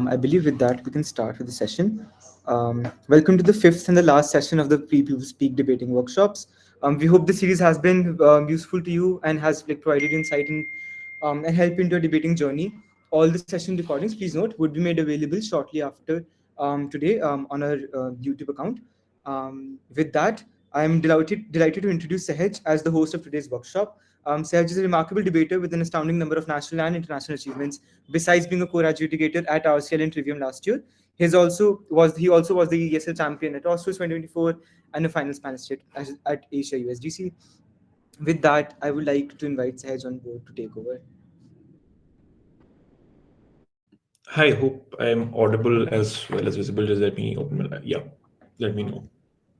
I believe with that we can start with the session. Welcome to the fifth and the last session of the People Speak debating workshops. We hope the series has been useful to you and has provided insight and help into your debating journey. All the session recordings, please note, would be made available shortly after today on our YouTube account. With that, I am delighted to introduce Sehaj as the host of today's workshop. Sehaj is a remarkable debater with an astounding number of national and international achievements. Besides being a core adjudicator at RCL and Trivium last year, he also was the ESL champion at Oslo 2024 and a final Spanish state at Asia USDC. With that, I would like to invite Sehaj on board to take over. Hi, hope I'm audible as well as visible. Just let me open my yeah, let me know.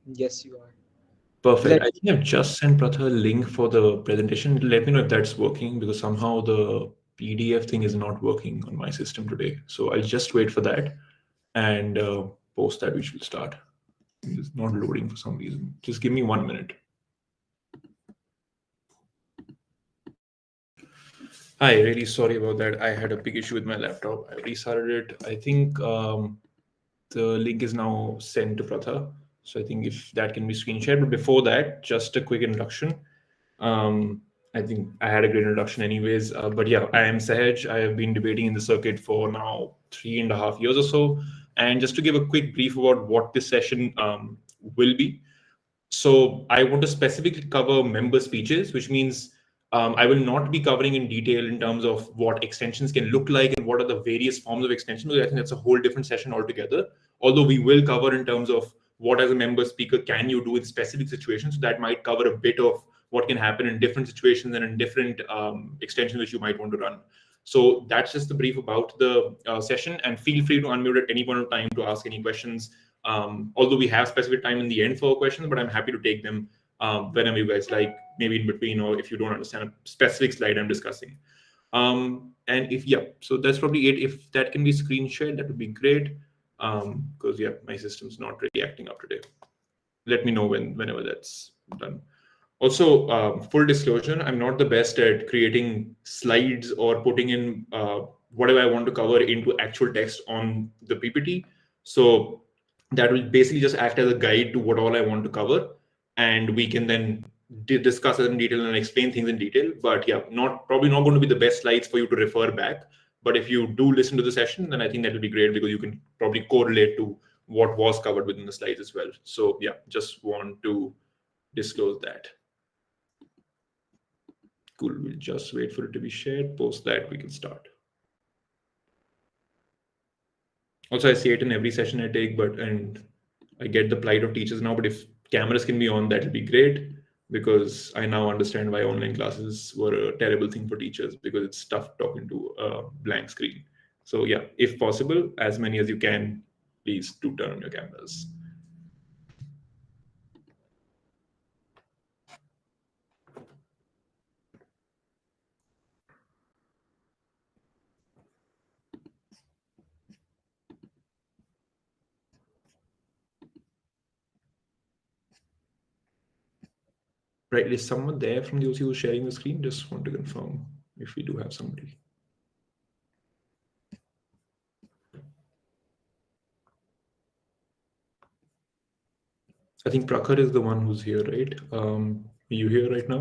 Yes, you are. Perfect. Let I think I've just sent Pratha a link for the presentation. Let me know if that's working because somehow the PDF thing is not working on my system today. So I'll just wait for that and post that, which will start. It's not loading for some reason. Just give me 1 minute. Hi, really sorry about that. I had a big issue with my laptop. I restarted it. I think the link is now sent to Pratha. So I think if that can be screen shared. But before that, just a quick introduction. Um, I think I had a great introduction, anyways. But yeah, I am Sehaj. I have been debating in the circuit for now 3.5 years or so. And just to give a quick brief about what this session will be. So I want to specifically cover member speeches, which means I will not be covering in detail in terms of what extensions can look like and what are the various forms of extension, because I think that's a whole different session altogether. Although we will cover in terms of what as a member speaker can you do in specific situations. So that might cover a bit of what can happen in different situations and in different extensions which you might want to run. So that's just the brief about the session, and feel free to unmute at any point of time to ask any questions. Although we have specific time in the end for questions, but I'm happy to take them whenever you guys like, maybe in between, or if you don't understand a specific slide I'm discussing. And if, yeah, so that's probably it. If that can be screen shared, that would be great. Because yeah, my system's not really acting up today. Let me know whenever that's done. Also, full disclosure, I'm not the best at creating slides or putting in whatever I want to cover into actual text on the PPT. So that will basically just act as a guide to what all I want to cover, and we can then discuss it in detail and explain things in detail. But yeah, probably not going to be the best slides for you to refer back. But if you do listen to the session, then I think that will be great because you can probably correlate to what was covered within the slides as well. So yeah, just want to disclose that. Cool, we'll just wait for it to be shared. Post that, we can start. Also, I see it in every session I take, and I get the plight of teachers now, but if cameras can be on, that'll be great, because I now understand why online classes were a terrible thing for teachers, because it's tough talking to a blank screen. So yeah, if possible, as many as you can, please do turn on your cameras. Right, is someone there from the OC who's sharing the screen? Just want to confirm if we do have somebody. I think Prakhar is the one who's here, right? Are you here right now?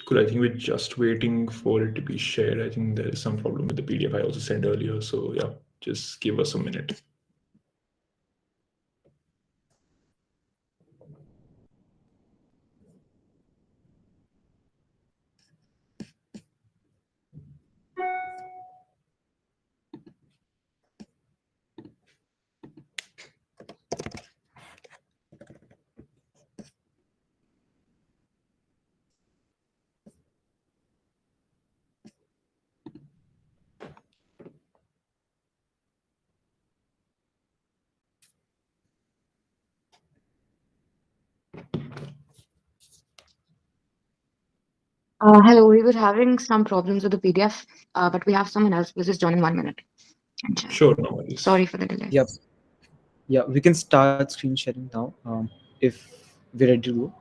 Cool. I think we're just waiting for it to be shared. I think there is some problem with the PDF I also sent earlier. So yeah, just give us a minute. Hello, we were having some problems with the PDF, but we have someone else. We'll just join in 1 minute and share. Sure, no worries. Sorry for the delay. Yep. Yeah, we can start screen sharing now. If we're ready to go.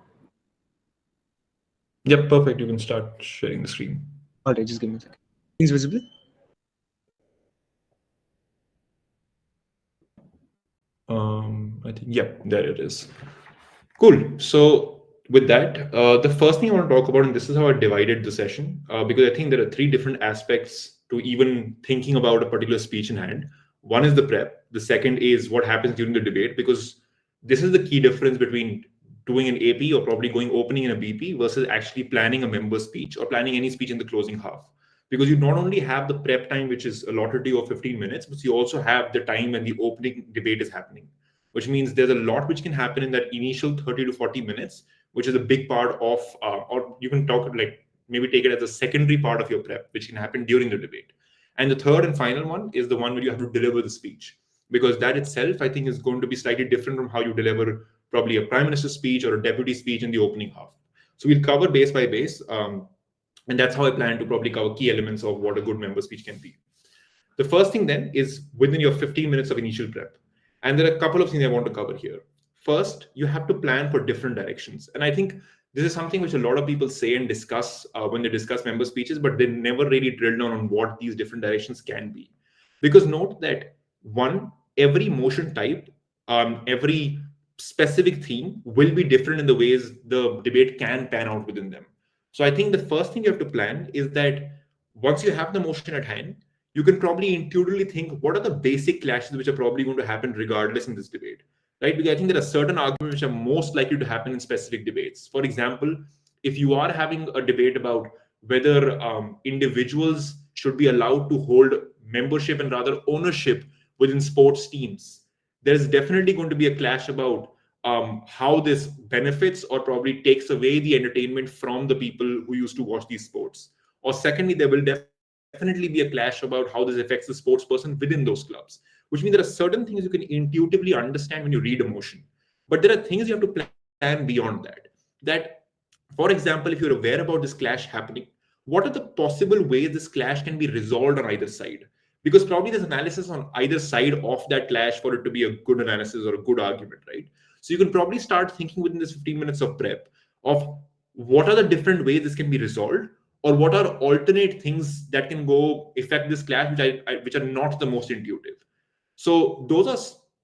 Yep, perfect. You can start sharing the screen. All right, just give me a second. Is visible? I think, yep, there it is. Cool. So with that, the first thing I want to talk about, and this is how I divided the session, because I think there are three different aspects to even thinking about a particular speech in hand. One is the prep. The second is what happens during the debate, because this is the key difference between doing an AP or probably going opening in a BP versus actually planning a member speech or planning any speech in the closing half. Because you not only have the prep time, which is allotted to you of 15 minutes, but you also have the time when the opening debate is happening, which means there's a lot which can happen in that initial 30 to 40 minutes, which is a big part of, or you can talk like maybe take it as a secondary part of your prep, which can happen during the debate. And the third and final one is the one where you have to deliver the speech, because that itself, I think, is going to be slightly different from how you deliver probably a prime minister's speech or a deputy speech in the opening half. So we'll cover base by base. And that's how I plan to probably cover key elements of what a good member speech can be. The first thing then is within your 15 minutes of initial prep. And there are a couple of things I want to cover here. First, you have to plan for different directions. And I think this is something which a lot of people say and discuss when they discuss member speeches, but they never really drill down on what these different directions can be. Because note that one, every motion type, every specific theme will be different in the ways the debate can pan out within them. So I think the first thing you have to plan is that once you have the motion at hand, you can probably intuitively think what are the basic clashes which are probably going to happen regardless in this debate, right? Because I think there are certain arguments which are most likely to happen in specific debates. For example, if you are having a debate about whether individuals should be allowed to hold membership and rather ownership within sports teams, there's definitely going to be a clash about how this benefits or probably takes away the entertainment from the people who used to watch these sports. Or secondly, there will definitely be a clash about how this affects the sports person within those clubs, which means there are certain things you can intuitively understand when you read a motion. But there are things you have to plan beyond that, for example, if you're aware about this clash happening, what are the possible ways this clash can be resolved on either side? Because probably there's analysis on either side of that clash for it to be a good analysis or a good argument, right? So you can probably start thinking within this 15 minutes of prep of what are the different ways this can be resolved, or what are alternate things that can go affect this clash, which are not the most intuitive. So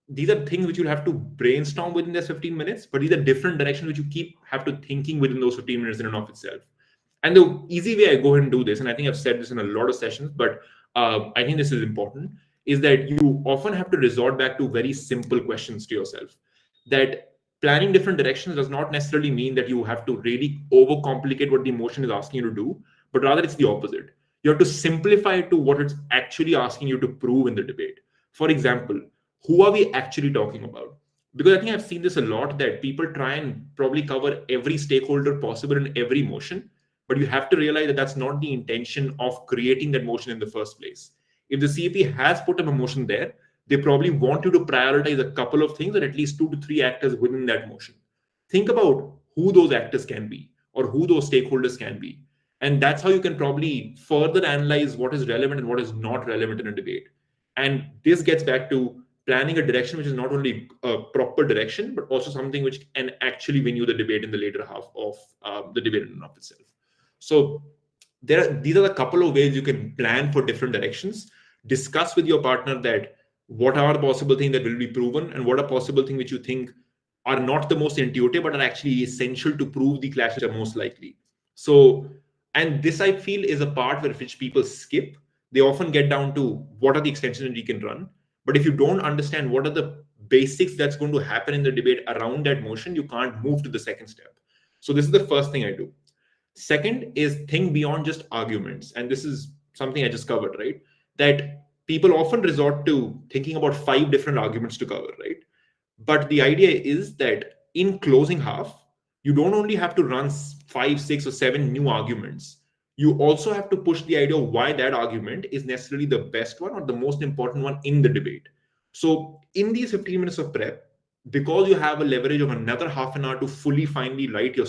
these are things which you'll have to brainstorm within those 15 minutes, but these are different directions which you keep have to thinking within those 15 minutes in and of itself. And the easy way I go ahead and do this, and I think I've said this in a lot of sessions, but I think this is important, is that you often have to resort back to very simple questions to yourself. That planning different directions does not necessarily mean that you have to really overcomplicate what the emotion is asking you to do, but rather it's the opposite. You have to simplify it to what it's actually asking you to prove in the debate. For example, who are we actually talking about? Because I think I've seen this a lot, that people try and probably cover every stakeholder possible in every motion, but you have to realize that that's not the intention of creating that motion in the first place. If the CAP has put a motion there, they probably want you to prioritize a couple of things or at least 2 to 3 actors within that motion. Think about who those actors can be or who those stakeholders can be. And that's how you can probably further analyze what is relevant and what is not relevant in a debate. And this gets back to planning a direction which is not only a proper direction, but also something which can actually win you the debate in the later half of the debate in and of itself. So these are a couple of ways you can plan for different directions. Discuss with your partner that what are the possible things that will be proven and what are possible things which you think are not the most intuitive but are actually essential to prove the clashes are most likely. So And this, I feel, is a part where which people skip. They often get down to what are the extensions that we can run. But if you don't understand what are the basics that's going to happen in the debate around that motion, you can't move to the second step. So this is the first thing I do. Second is think beyond just arguments. And this is something I just covered, right? That people often resort to thinking about 5 different arguments to cover, right? But the idea is that in closing half, you don't only have to run 5, 6, or 7 new arguments. You also have to push the idea of why that argument is necessarily the best one or the most important one in the debate. So in these 15 minutes of prep, because you have a leverage of another half an hour to fully finally write your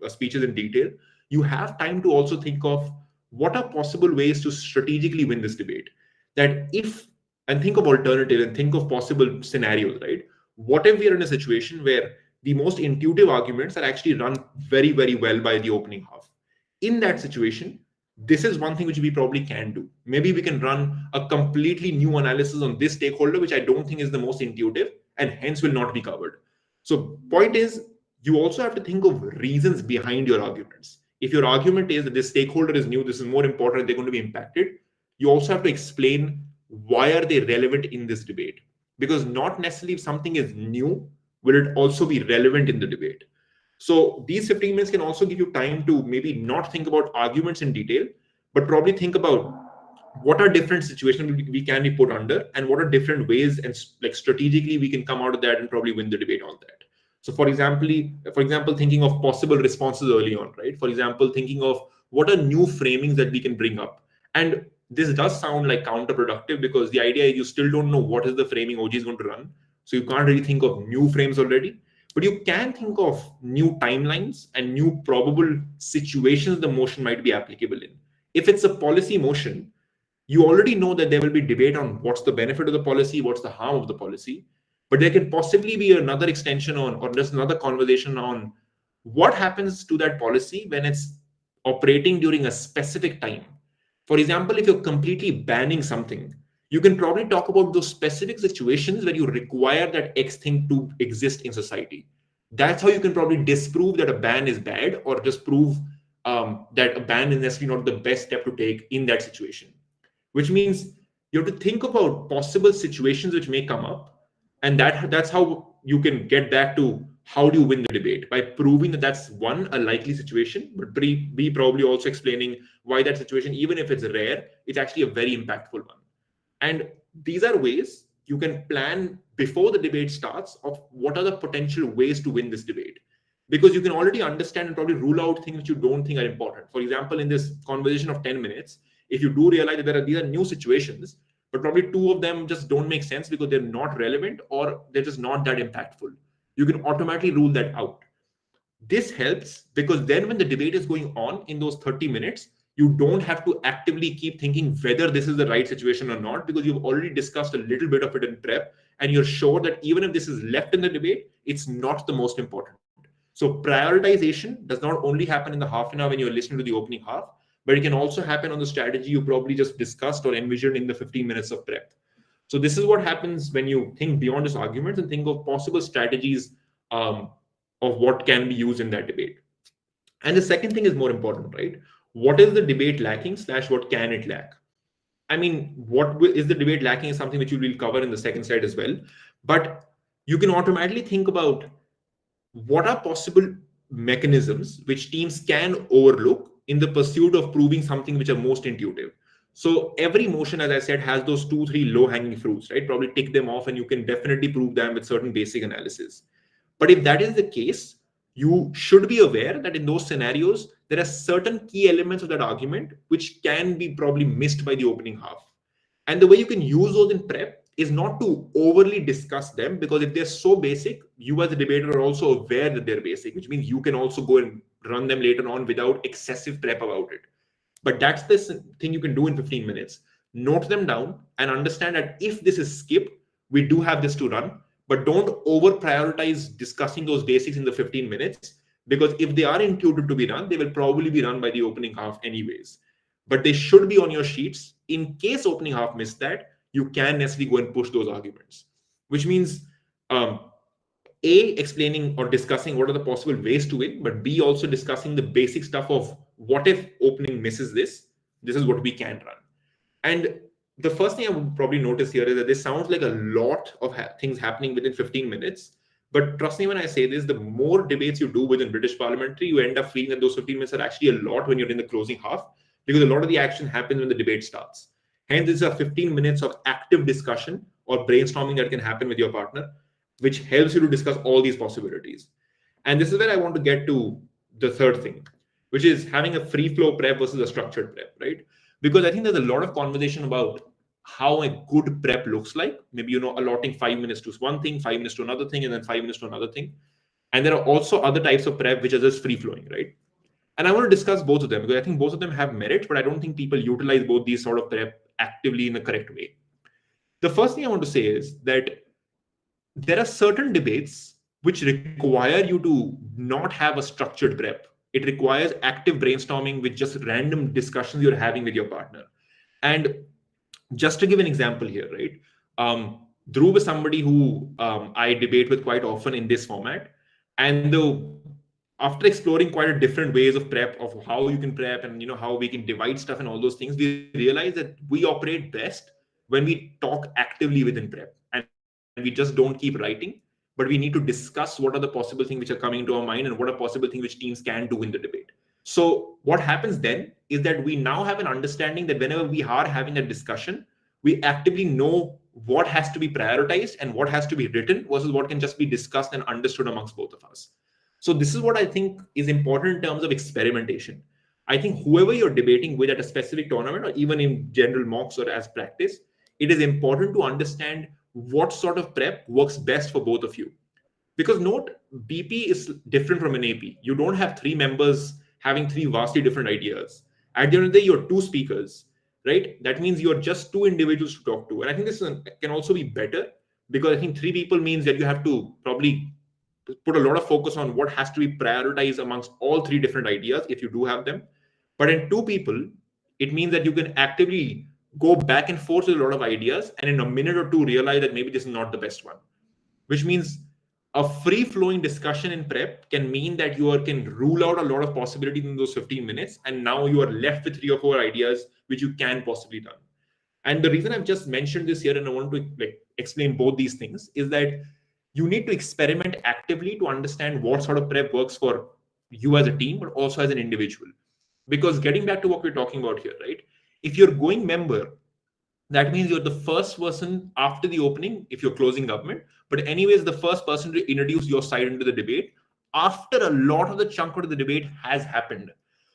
speeches in detail, you have time to also think of what are possible ways to strategically win this debate. That if, and think of alternative and think of possible scenarios, right? What if we are in a situation where the most intuitive arguments are actually run very, very well by the opening half? In that situation, this is one thing which we probably can do. Maybe we can run a completely new analysis on this stakeholder, which I don't think is the most intuitive and hence will not be covered. So point is, you also have to think of reasons behind your arguments. If your argument is that this stakeholder is new, this is more important, they're going to be impacted, you also have to explain why are they relevant in this debate. Because not necessarily if something is new, will it also be relevant in the debate. So these 15 minutes can also give you time to maybe not think about arguments in detail, but probably think about what are different situations we can be put under and what are different ways and strategically we can come out of that and probably win the debate on that. So for example, thinking of possible responses early on, right? For example, thinking of what are new framings that we can bring up. And this does sound like counterproductive because the idea is you still don't know what is the framing OG is going to run. So you can't really think of new frames already, but you can think of new timelines and new probable situations the motion might be applicable in. If it's a policy motion, you already know that there will be debate on what's the benefit of the policy, what's the harm of the policy, but there can possibly be another extension on, or just another conversation on what happens to that policy when it's operating during a specific time. For example, if you're completely banning something, you can probably talk about those specific situations where you require that X thing to exist in society. That's how you can probably disprove that a ban is bad or just prove that a ban is necessarily not the best step to take in that situation. Which means you have to think about possible situations which may come up, and that's how you can get back to how do you win the debate, by proving that that's one, a likely situation, but be probably also explaining why that situation, even if it's rare, it's actually a very impactful one. And these are ways you can plan before the debate starts of what are the potential ways to win this debate, because you can already understand and probably rule out things which you don't think are important. For example, in this conversation of 10 minutes, if you do realize that these are new situations, but probably 2 of them just don't make sense because they're not relevant or they're just not that impactful, you can automatically rule that out. This helps because then when the debate is going on in those 30 minutes, you don't have to actively keep thinking whether this is the right situation or not, because you've already discussed a little bit of it in prep and you're sure that even if this is left in the debate, it's not the most important. So prioritization does not only happen in the half an hour when you're listening to the opening half, but it can also happen on the strategy you probably just discussed or envisioned in the 15 minutes of prep. So this is what happens when you think beyond just arguments and think of possible strategies of what can be used in that debate. And the second thing is more important, right? What is the debate lacking / what can it lack? I mean, what is the debate lacking is something which you will cover in the second slide as well. But you can automatically think about what are possible mechanisms which teams can overlook in the pursuit of proving something which are most intuitive. So every motion, as I said, has those 2-3 low-hanging fruits, right? Probably tick them off and you can definitely prove them with certain basic analysis. But if that is the case, you should be aware that in those scenarios, there are certain key elements of that argument which can be probably missed by the opening half. And the way you can use those in prep is not to overly discuss them, because if they're so basic, you as a debater are also aware that they're basic, which means you can also go and run them later on without excessive prep about it. But that's the thing you can do in 15 minutes. Note them down and understand that if this is skipped, we do have this to run, but don't over prioritize discussing those basics in the 15 minutes, because if they are intuitive to be run, they will probably be run by the opening half anyways. But they should be on your sheets. In case opening half missed that, you can necessarily go and push those arguments, which means A, explaining or discussing what are the possible ways to win, but B, also discussing the basic stuff of what if opening misses this? This is what we can run. And the first thing I would probably notice here is that this sounds like a lot of things happening within 15 minutes. But trust me when I say this, the more debates you do within British parliamentary, you end up feeling that those 15 minutes are actually a lot when you're in the closing half, because a lot of the action happens when the debate starts. Hence, it's a 15 minutes of active discussion or brainstorming that can happen with your partner, which helps you to discuss all these possibilities. And this is where I want to get to the third thing, which is having a free flow prep versus a structured prep, right? Because I think there's a lot of conversation about how a good prep looks like. Maybe, allotting 5 minutes to one thing, 5 minutes to another thing, and then 5 minutes to another thing. And there are also other types of prep which are just free flowing, right? And I want to discuss both of them because I think both of them have merit, but I don't think people utilize both these sort of prep actively in the correct way. The first thing I want to say is that there are certain debates which require you to not have a structured prep. It requires active brainstorming with just random discussions you're having with your partner. And just to give an example here, right? Dhruv is somebody who I debate with quite often in this format. And after exploring quite a different ways of prep, of how you can prep and how we can divide stuff and all those things, we realize that we operate best when we talk actively within prep. And we just don't keep writing, but we need to discuss what are the possible things which are coming into our mind and what are possible things which teams can do in the debate. So what happens then is that we now have an understanding that whenever we are having a discussion, we actively know what has to be prioritized and what has to be written versus what can just be discussed and understood amongst both of us. So this is what I think is important in terms of experimentation. I think whoever you're debating with at a specific tournament or even in general mocks or as practice, it is important to understand what sort of prep works best for both of you. Because note, BP is different from an AP. You don't have three members having three vastly different ideas. At the end of the day, you're two speakers, right? That means you're just two individuals to talk to. And I think this can also be better because I think three people means that you have to probably put a lot of focus on what has to be prioritized amongst all three different ideas if you do have them. But in two people, it means that you can actively go back and forth with a lot of ideas and in a minute or two realize that maybe this is not the best one, which means a free-flowing discussion in prep can mean that you can rule out a lot of possibilities in those 15 minutes, and now you are left with 3 or 4 ideas which you can possibly done. And the reason I've just mentioned this here, and I want to explain both these things, is that you need to experiment actively to understand what sort of prep works for you as a team, but also as an individual. Because getting back to what we're talking about here, right? If you're going member, that means you're the first person after the opening if you're closing government, but anyways the first person to introduce your side into the debate after a lot of the chunk of the debate has happened.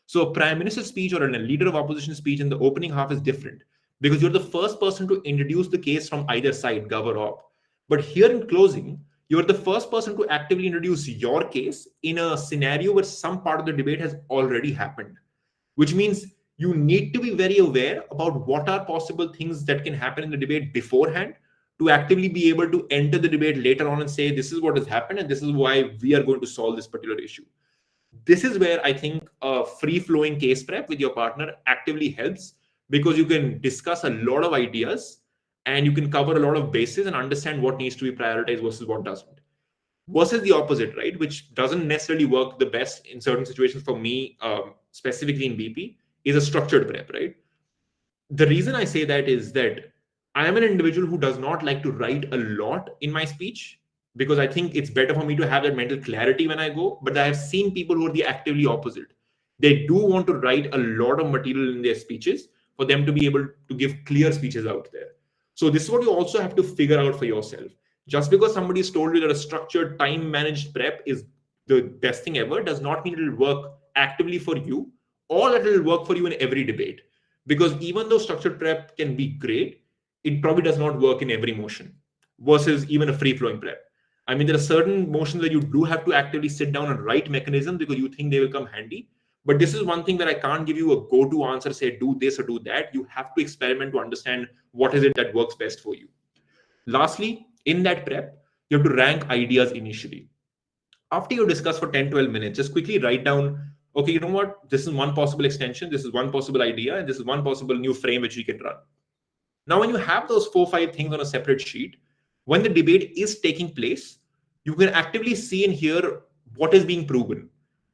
So a prime minister's speech or a leader of opposition speech in the opening half is different because you're the first person to introduce the case from either side, gov or op. But here in closing, you're the first person to actively introduce your case in a scenario where some part of the debate has already happened, which means you need to be very aware about what are possible things that can happen in the debate beforehand to actively be able to enter the debate later on and say, this is what has happened and this is why we are going to solve this particular issue. This is where I think a free-flowing case prep with your partner actively helps because you can discuss a lot of ideas and you can cover a lot of bases and understand what needs to be prioritized versus what doesn't. Versus the opposite, right? Which doesn't necessarily work the best in certain situations for me, specifically in BP, is a structured prep, right? The reason I say that is that I am an individual who does not like to write a lot in my speech because I think it's better for me to have that mental clarity when I go. But I have seen people who are the actively opposite. They do want to write a lot of material in their speeches for them to be able to give clear speeches out there. So this is what you also have to figure out for yourself. Just because somebody's told you that a structured, time-managed prep is the best thing ever does not mean it will work actively for you or that it will work for you in every debate. Because even though structured prep can be great, it probably does not work in every motion versus even a free-flowing prep. I mean, there are certain motions that you do have to actively sit down and write mechanisms because you think they will come handy. But this is one thing that I can't give you a go-to answer, say do this or do that. You have to experiment to understand what is it that works best for you. Lastly, in that prep, you have to rank ideas initially. After you discuss for 10-12 minutes, just quickly write down, okay, you know what? This is one possible extension. This is one possible idea. And this is one possible new frame which we can run. Now, when you have those 4-5 things on a separate sheet, when the debate is taking place, you can actively see and hear what is being proven.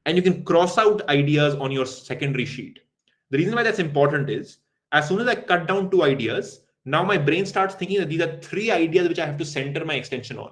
and you can cross out ideas on your secondary sheet. The reason why that's important is as soon as I cut down 2 ideas, now my brain starts thinking that these are 3 ideas which I have to center my extension on.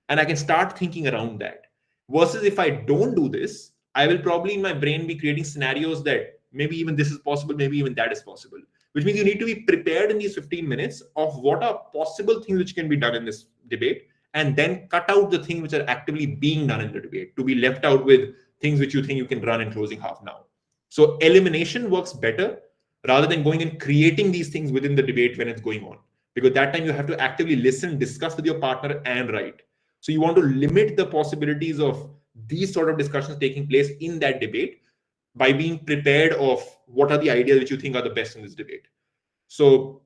And I can start thinking around that. Versus if I don't do this, I will probably in my brain be creating scenarios that maybe even this is possible, maybe even that is possible. Which means you need to be prepared in these 15 minutes of what are possible things which can be done in this debate, and then cut out the things which are actively being done in the debate to be left out with things which you think you can run in closing half now. So elimination works better rather than going and creating these things within the debate when it's going on. Because that time you have to actively listen, discuss with your partner, and write. So you want to limit the possibilities of these sort of discussions taking place in that debate by being prepared of what are the ideas which you think are the best in this debate. So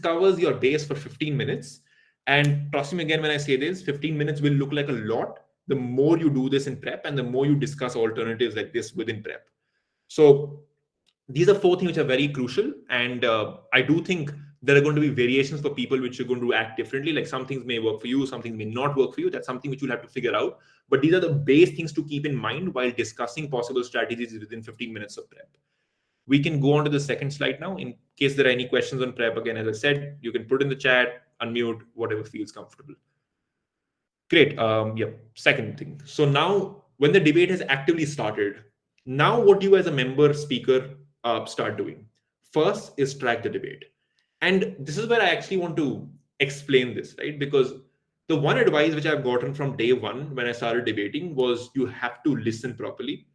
covers your base for 15 minutes. And trust me again, when I say this, 15 minutes will look like a lot the more you do this in prep and the more you discuss alternatives like this within prep. So these are 4 things which are very crucial. And I do think there are going to be variations for people which are going to act differently. Like some things may work for you, some things may not work for you. That's something which you'll have to figure out. But these are the base things to keep in mind while discussing possible strategies within 15 minutes of prep. We can go on to the second slide now. In case there are any questions on prep, again, as I said, you can put in the chat, unmute, whatever feels comfortable. Great. Second thing. So now when the debate has actively started, now what you as a member speaker start doing first is track the debate. And this is where I actually want to explain this, right? Because the one advice which I've gotten from day one when I started debating was you have to listen properly.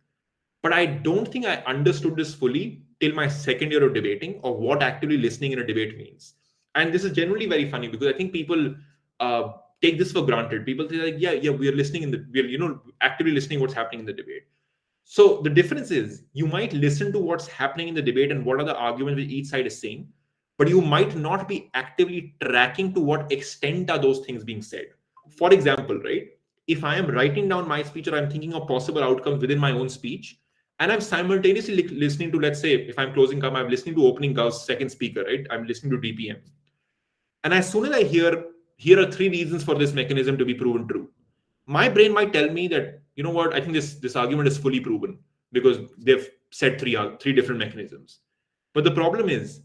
But I don't think I understood this fully till my second year of debating of what actively listening in a debate means. And this is generally very funny because I think people take this for granted. People say like, yeah, we are listening we're actively listening what's happening in the debate. So the difference is you might listen to what's happening in the debate and what are the arguments which each side is saying, but you might not be actively tracking to what extent are those things being said. For example, right? If I am writing down my speech or I'm thinking of possible outcomes within my own speech, and I'm simultaneously listening to, let's say, if I'm closing come, I'm listening to opening Gauss second speaker, right? I'm listening to DPM. And as soon as I hear, here are 3 reasons for this mechanism to be proven true, my brain might tell me that, you know what, I think this argument is fully proven because they've said three different mechanisms. But the problem is,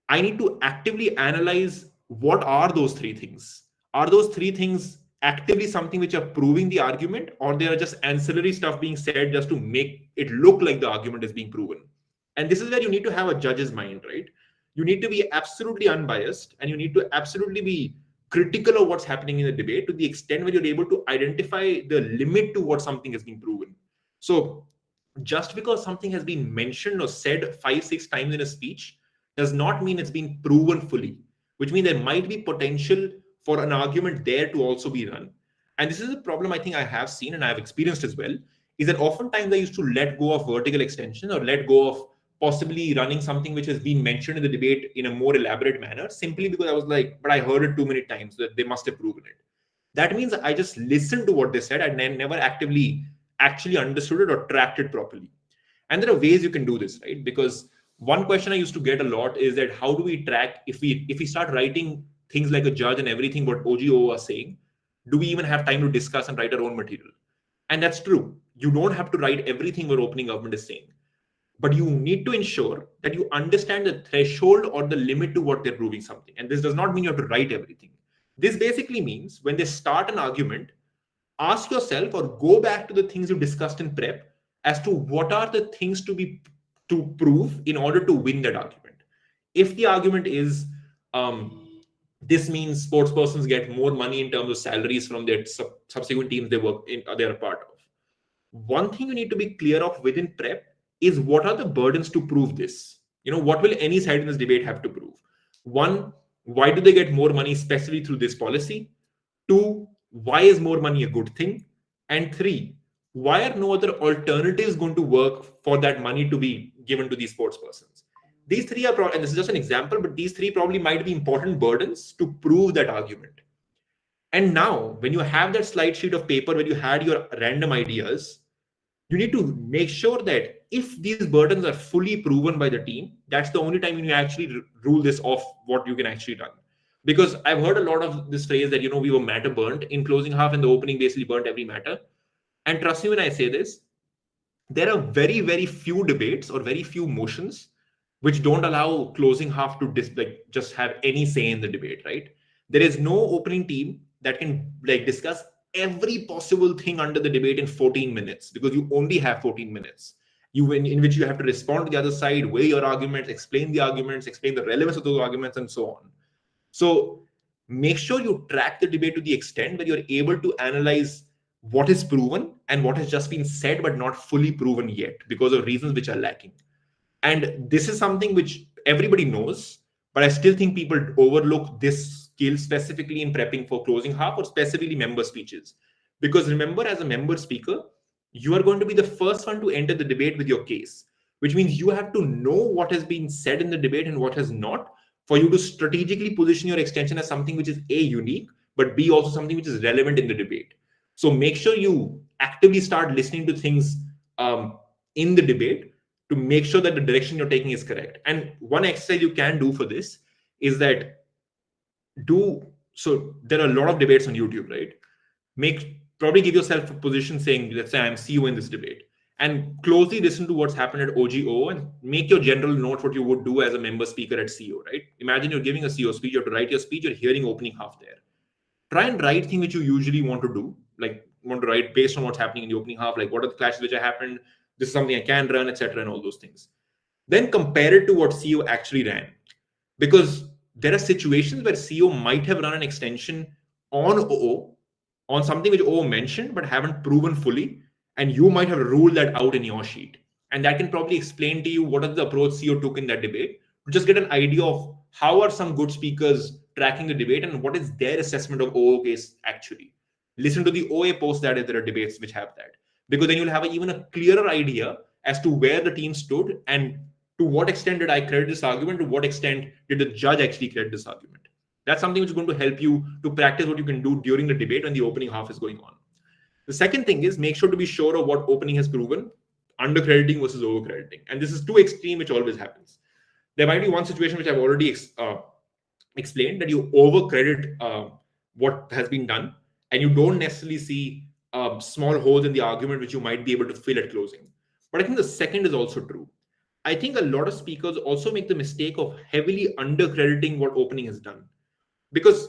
I need to actively analyze what are those 3 things. Are those 3 things actively something which are proving the argument, or they are just ancillary stuff being said just to make it look like the argument is being proven? And this is where you need to have a judge's mind, right? You need to be absolutely unbiased and you need to absolutely be critical of what's happening in the debate to the extent where you're able to identify the limit to what something has been proven. So just because something has been mentioned or said 5-6 times in a speech does not mean it's been proven fully, which means there might be potential for an argument there to also be run. And this is a problem I think I have seen and I have experienced as well, is that oftentimes I used to let go of vertical extension or let go of possibly running something which has been mentioned in the debate in a more elaborate manner, simply because I was like, but I heard it too many times that they must have proven it. That means I just listened to what they said and then never actively actually understood it or tracked it properly. And there are ways you can do this, right? Because one question I used to get a lot is that how do we track if we start writing things like a judge and everything what OGO are saying, do we even have time to discuss and write our own material? And that's true. You don't have to write everything what opening government is saying, but you need to ensure that you understand the threshold or the limit to what they're proving something. And this does not mean you have to write everything. This basically means when they start an argument, ask yourself or go back to the things you discussed in prep as to what are the things to prove in order to win that argument. If the argument is this means sports persons get more money in terms of salaries from their subsequent teams they're a part of. One thing you need to be clear of within prep is what are the burdens to prove this. What will any side in this debate have to prove? One, why do they get more money especially through this policy? Two, why is more money a good thing? And three, why are no other alternatives going to work for that money to be given to these sports persons? These 3 are, and this is just an example, but these 3 probably might be important burdens to prove that argument. And now, when you have that slide sheet of paper where you had your random ideas, you need to make sure that if these burdens are fully proven by the team, that's the only time you actually rule this off what you can actually run. Because I've heard a lot of this phrase that, we were matter burnt in closing half and the opening basically burnt every matter. And trust me when I say this, there are very, very few debates or very few motions which don't allow closing half to just have any say in the debate, right? There is no opening team that can discuss every possible thing under the debate in 14 minutes, because you only have 14 minutes in which you have to respond to the other side, weigh your arguments, explain the arguments, explain the relevance of those arguments, and so on. So make sure you track the debate to the extent that you're able to analyze what is proven and what has just been said but not fully proven yet because of reasons which are lacking. And this is something which everybody knows, but I still think people overlook this skill specifically in prepping for closing half or specifically member speeches. Because remember, as a member speaker, you are going to be the first one to enter the debate with your case, which means you have to know what has been said in the debate and what has not, for you to strategically position your extension as something which is A, unique, but B, also something which is relevant in the debate. So make sure you actively start listening to things in the debate to make sure that the direction you're taking is correct. And one exercise you can do for this is that so there are a lot of debates on YouTube, right? Probably give yourself a position saying, let's say I'm CEO in this debate, and closely listen to what's happened at OGO and make your general note what you would do as a member speaker at CEO, right? Imagine you're giving a CEO speech, you have to write your speech, you're hearing opening half there. Try and write things which you usually want to do, like want to write based on what's happening in the opening half, like what are the clashes which have happened, this is something I can run, etc., and all those things. Then compare it to what CEO actually ran. Because there are situations where CEO might have run an extension on OO, on something which OO mentioned but haven't proven fully, and you might have ruled that out in your sheet. And that can probably explain to you what is the approach CEO took in that debate, to just get an idea of how are some good speakers tracking the debate and what is their assessment of OO case actually. Listen to the OA post that if there are debates which have that, because then you'll have even a clearer idea as to where the team stood and to what extent did I credit this argument, to what extent did the judge actually credit this argument. That's something which is going to help you to practice what you can do during the debate when the opening half is going on. The second thing is make sure to be sure of what opening has proven, undercrediting versus overcrediting. And this is too extreme, which always happens. There might be one situation which I've already explained, that you overcredit what has been done, and you don't necessarily see small holes in the argument which you might be able to fill at closing. But I think the second is also true. I think a lot of speakers also make the mistake of heavily undercrediting what opening has done. Because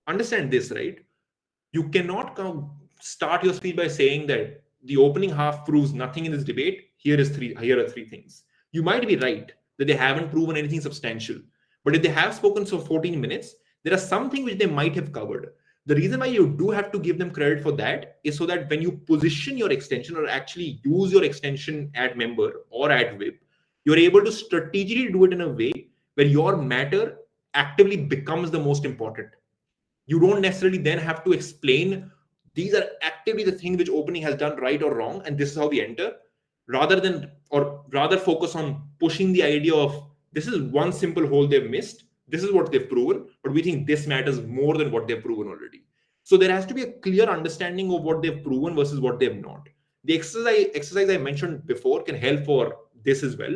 understand this, right? You cannot start your speech by saying that the opening half proves nothing in this debate. Here are three things. You might be right that they haven't proven anything substantial. But if they have spoken for 14 minutes, there are something which they might have covered. The reason why you do have to give them credit for that is so that when you position your extension or actually use your extension at member or at VIP, you're able to strategically do it in a way where your matter actively becomes the most important. You don't necessarily then have to explain these are actively the things which opening has done right or wrong, and this is how we enter, rather focus on pushing the idea of this is one simple hole they've missed, this is what they've proven, but we think this matters more than what they've proven already. So there has to be a clear understanding of what they've proven versus what they've not. The exercise I mentioned before can help for this as well,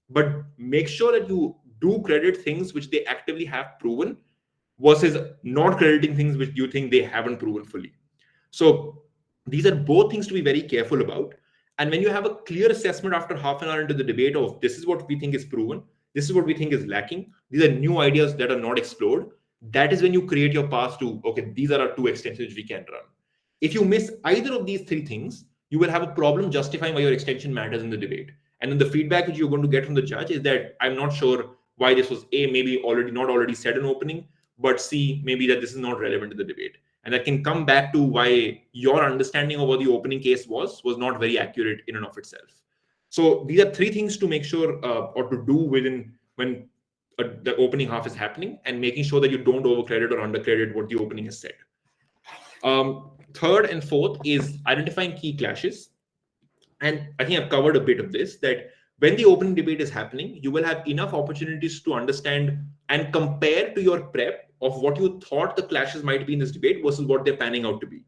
but make sure that you do credit things which they actively have proven versus not crediting things which you think they haven't proven fully. So these are both things to be very careful about. And when you have a clear assessment after half an hour into the debate of this is what we think is proven, this is what we think is lacking, these are new ideas that are not explored, that is when you create your path to, okay, these are our two extensions we can run. If you miss either of these three things, you will have a problem justifying why your extension matters in the debate. And then the feedback which you're going to get from the judge is that I'm not sure why this was A, maybe not already said in opening, but C, maybe that this is not relevant to the debate. And that can come back to why your understanding of what the opening case was not very accurate in and of itself. So these are three things to make sure or to do when the opening half is happening, and making sure that you don't overcredit or undercredit what the opening has said. Third and fourth is identifying key clashes. And I think I've covered a bit of this, that when the opening debate is happening, you will have enough opportunities to understand and compare to your prep of what you thought the clashes might be in this debate versus what they're panning out to be.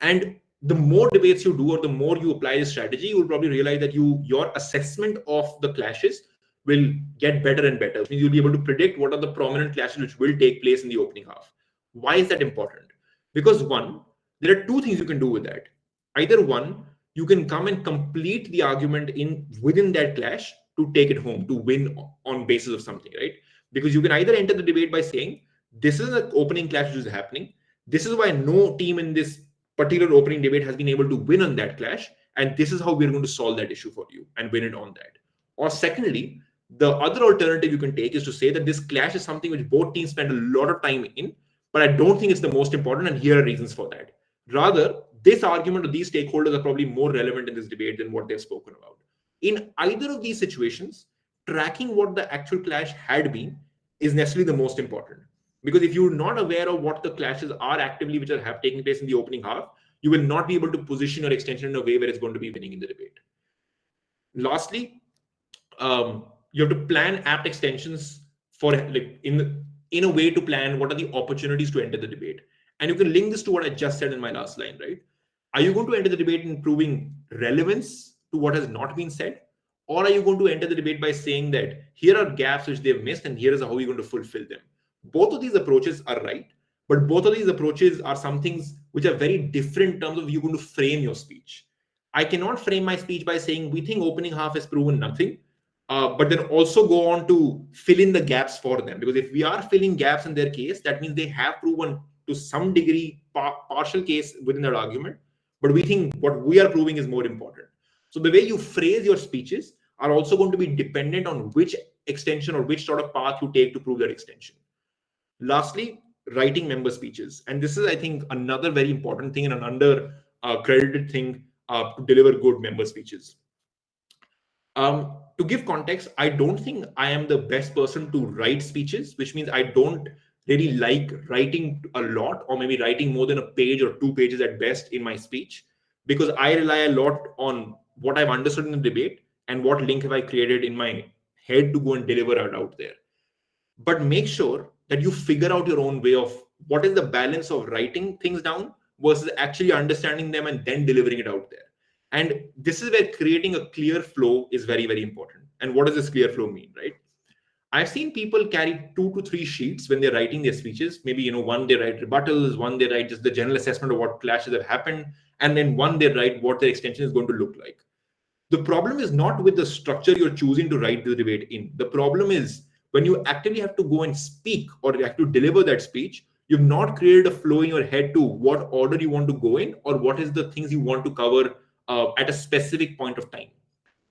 And the more debates you do or the more you apply this strategy, you will probably realize that your assessment of the clashes will get better and better. Which means you'll be able to predict what are the prominent clashes which will take place in the opening half. Why is that important? Because one, there are two things you can do with that. Either one, you can come and complete the argument in within that clash to take it home, to win on basis of something, right? Because you can either enter the debate by saying, this is an opening clash which is happening. This is why no team in this particular opening debate has been able to win on that clash. And this is how we're going to solve that issue for you and win it on that. Or secondly, the other alternative you can take is to say that this clash is something which both teams spend a lot of time in, but I don't think it's the most important, and here are reasons for that. Rather, this argument of these stakeholders are probably more relevant in this debate than what they've spoken about. In either of these situations, tracking what the actual clash had been is necessarily the most important. Because if you're not aware of what the clashes are actively which have taken place in the opening half, you will not be able to position your extension in a way where it's going to be winning in the debate. Lastly, you have to plan apt extensions for like in a way to plan what are the opportunities to enter the debate. And you can link this to what I just said in my last line, right? Are you going to enter the debate in proving relevance to what has not been said? Or are you going to enter the debate by saying that here are gaps which they've missed and here is how you're going to fulfill them? Both of these approaches are right, but both of these approaches are some things which are very different in terms of you're going to frame your speech. I cannot frame my speech by saying we think opening half has proven nothing, but then also go on to fill in the gaps for them. Because if we are filling gaps in their case, that means they have proven to some degree partial case within their argument, but we think what we are proving is more important. So the way you phrase your speeches are also going to be dependent on which extension or which sort of path you take to prove that extension. Lastly, writing member speeches. And this is, I think, another very important thing and an under credited thing to deliver good member speeches. To give context, I don't think I am the best person to write speeches, which means I don't really like writing a lot, or maybe writing more than a page or 2 pages at best in my speech, because I rely a lot on what I've understood in the debate and what link have I created in my head to go and deliver it out there. But make sure that you figure out your own way of what is the balance of writing things down versus actually understanding them and then delivering it out there. And this is where creating a clear flow is very, very important. And what does this clear flow mean, right? I've seen people carry 2 to 3 sheets when they're writing their speeches. Maybe, one they write rebuttals, one they write just the general assessment of what clashes have happened, and then one they write what their extension is going to look like. The problem is not with the structure you're choosing to write the debate in. The problem is when you actively have to go and speak or you have to deliver that speech, you've not created a flow in your head to what order you want to go in or what is the things you want to cover at a specific point of time.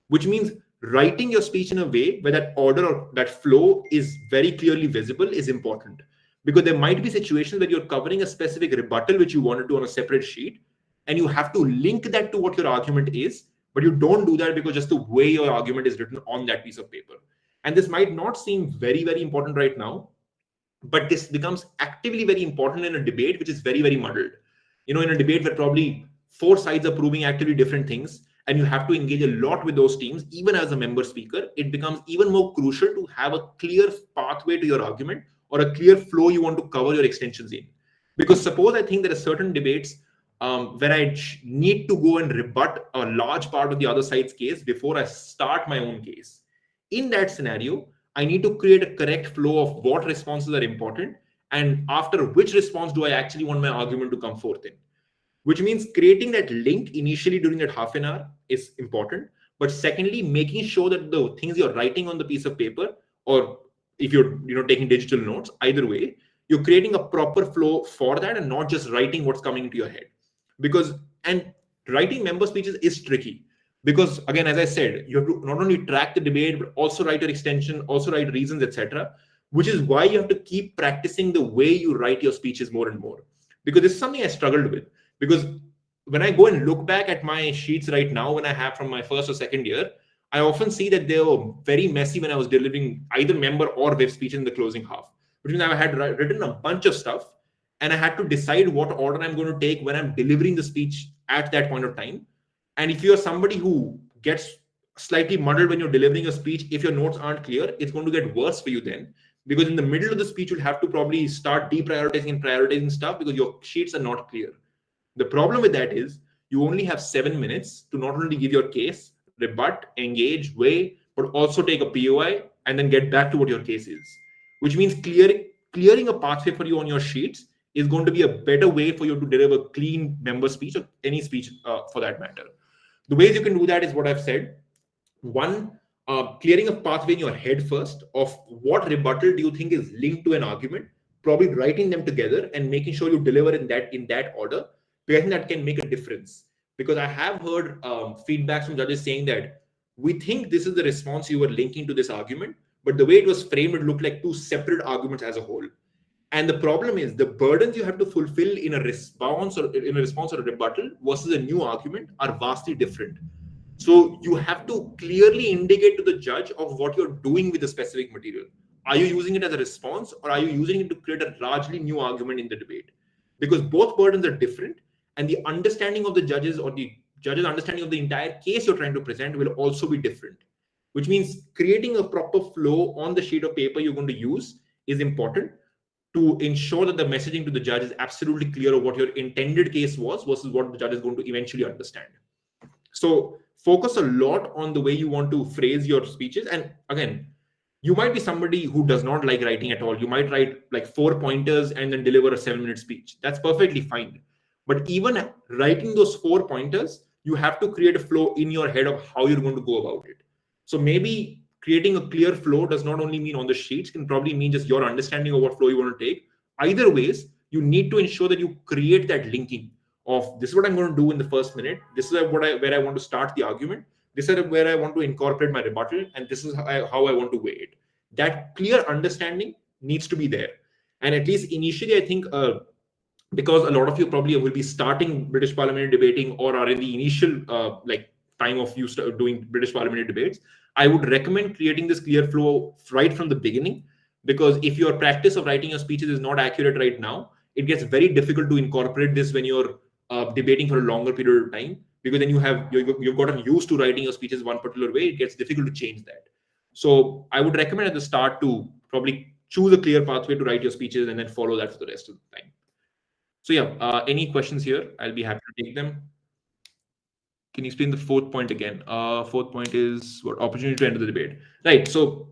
Which means writing your speech in a way where that order or that flow is very clearly visible is important. Because there might be situations where you're covering a specific rebuttal which you want to do on a separate sheet, and you have to link that to what your argument is, but you don't do that because just the way your argument is written on that piece of paper. And this might not seem very, very important right now, but this becomes actively very important in a debate which is very, very muddled. In a debate where probably 4 sides are proving actively different things, and you have to engage a lot with those teams, even as a member speaker, it becomes even more crucial to have a clear pathway to your argument or a clear flow you want to cover your extensions in. Because suppose I think there are certain debates where I need to go and rebut a large part of the other side's case before I start my own case. In that scenario, I need to create a correct flow of what responses are important and after which response do I actually want my argument to come forth in. Which means creating that link initially during that half an hour is important. But secondly, making sure that the things you're writing on the piece of paper, or if you're taking digital notes, either way, you're creating a proper flow for that and not just writing what's coming into your head. And writing member speeches is tricky. Because again, as I said, you have to not only track the debate, but also write your extension, also write reasons, etc. Which is why you have to keep practicing the way you write your speeches more and more. Because this is something I struggled with. Because when I go and look back at my sheets right now, when I have from my first or second year, I often see that they were very messy when I was delivering either member or whip speech in the closing half. Which means I had written a bunch of stuff and I had to decide what order I'm going to take when I'm delivering the speech at that point of time. And if you're somebody who gets slightly muddled when you're delivering a speech, if your notes aren't clear, it's going to get worse for you then. Because in the middle of the speech, you'll have to probably start deprioritizing and prioritizing stuff because your sheets are not clear. The problem with that is you only have 7 minutes to not only give your case, rebut, engage, weigh, but also take a POI and then get back to what your case is. Which means clearing a pathway for you on your sheets is going to be a better way for you to deliver clean member speech or any speech for that matter. The ways you can do that is what I've said. One, clearing a pathway in your head first of what rebuttal do you think is linked to an argument, probably writing them together and making sure you deliver in that order, because I think that can make a difference. Because I have heard feedbacks from judges saying that we think this is the response you were linking to this argument, but the way it was framed, it looked like two separate arguments as a whole. And the problem is the burdens you have to fulfill in a response or a rebuttal versus a new argument are vastly different. So you have to clearly indicate to the judge of what you're doing with the specific material. Are you using it as a response, or are you using it to create a largely new argument in the debate? Because both burdens are different, and the understanding of the judges or the judge's understanding of the entire case you're trying to present will also be different. Which means creating a proper flow on the sheet of paper you're going to use is important to ensure that the messaging to the judge is absolutely clear of what your intended case was versus what the judge is going to eventually understand. So focus a lot on the way you want to phrase your speeches. And again, you might be somebody who does not like writing at all. You might write like 4 pointers and then deliver a 7-minute speech. That's perfectly fine. But even writing those 4 pointers, you have to create a flow in your head of how you're going to go about it. So maybe creating a clear flow does not only mean on the sheets, can probably mean just your understanding of what flow you want to take. Either ways, you need to ensure that you create that linking of this is what I'm going to do in the first minute. This is where I want to start the argument. This is where I want to incorporate my rebuttal, and this is how I want to weigh it. That clear understanding needs to be there. And at least initially, I think because a lot of you probably will be starting British parliamentary debating or are in the initial time of you doing British parliamentary debates, I would recommend creating this clear flow right from the beginning. Because if your practice of writing your speeches is not accurate right now, it gets very difficult to incorporate this when you're debating for a longer period of time, because then you've gotten used to writing your speeches one particular way. It gets difficult to change that. So I would recommend at the start to probably choose a clear pathway to write your speeches and then follow that for the rest of the time. So yeah, any questions here? I'll be happy to take them. Can you explain the fourth point again? Fourth point is what? Opportunity to enter the debate. Right. So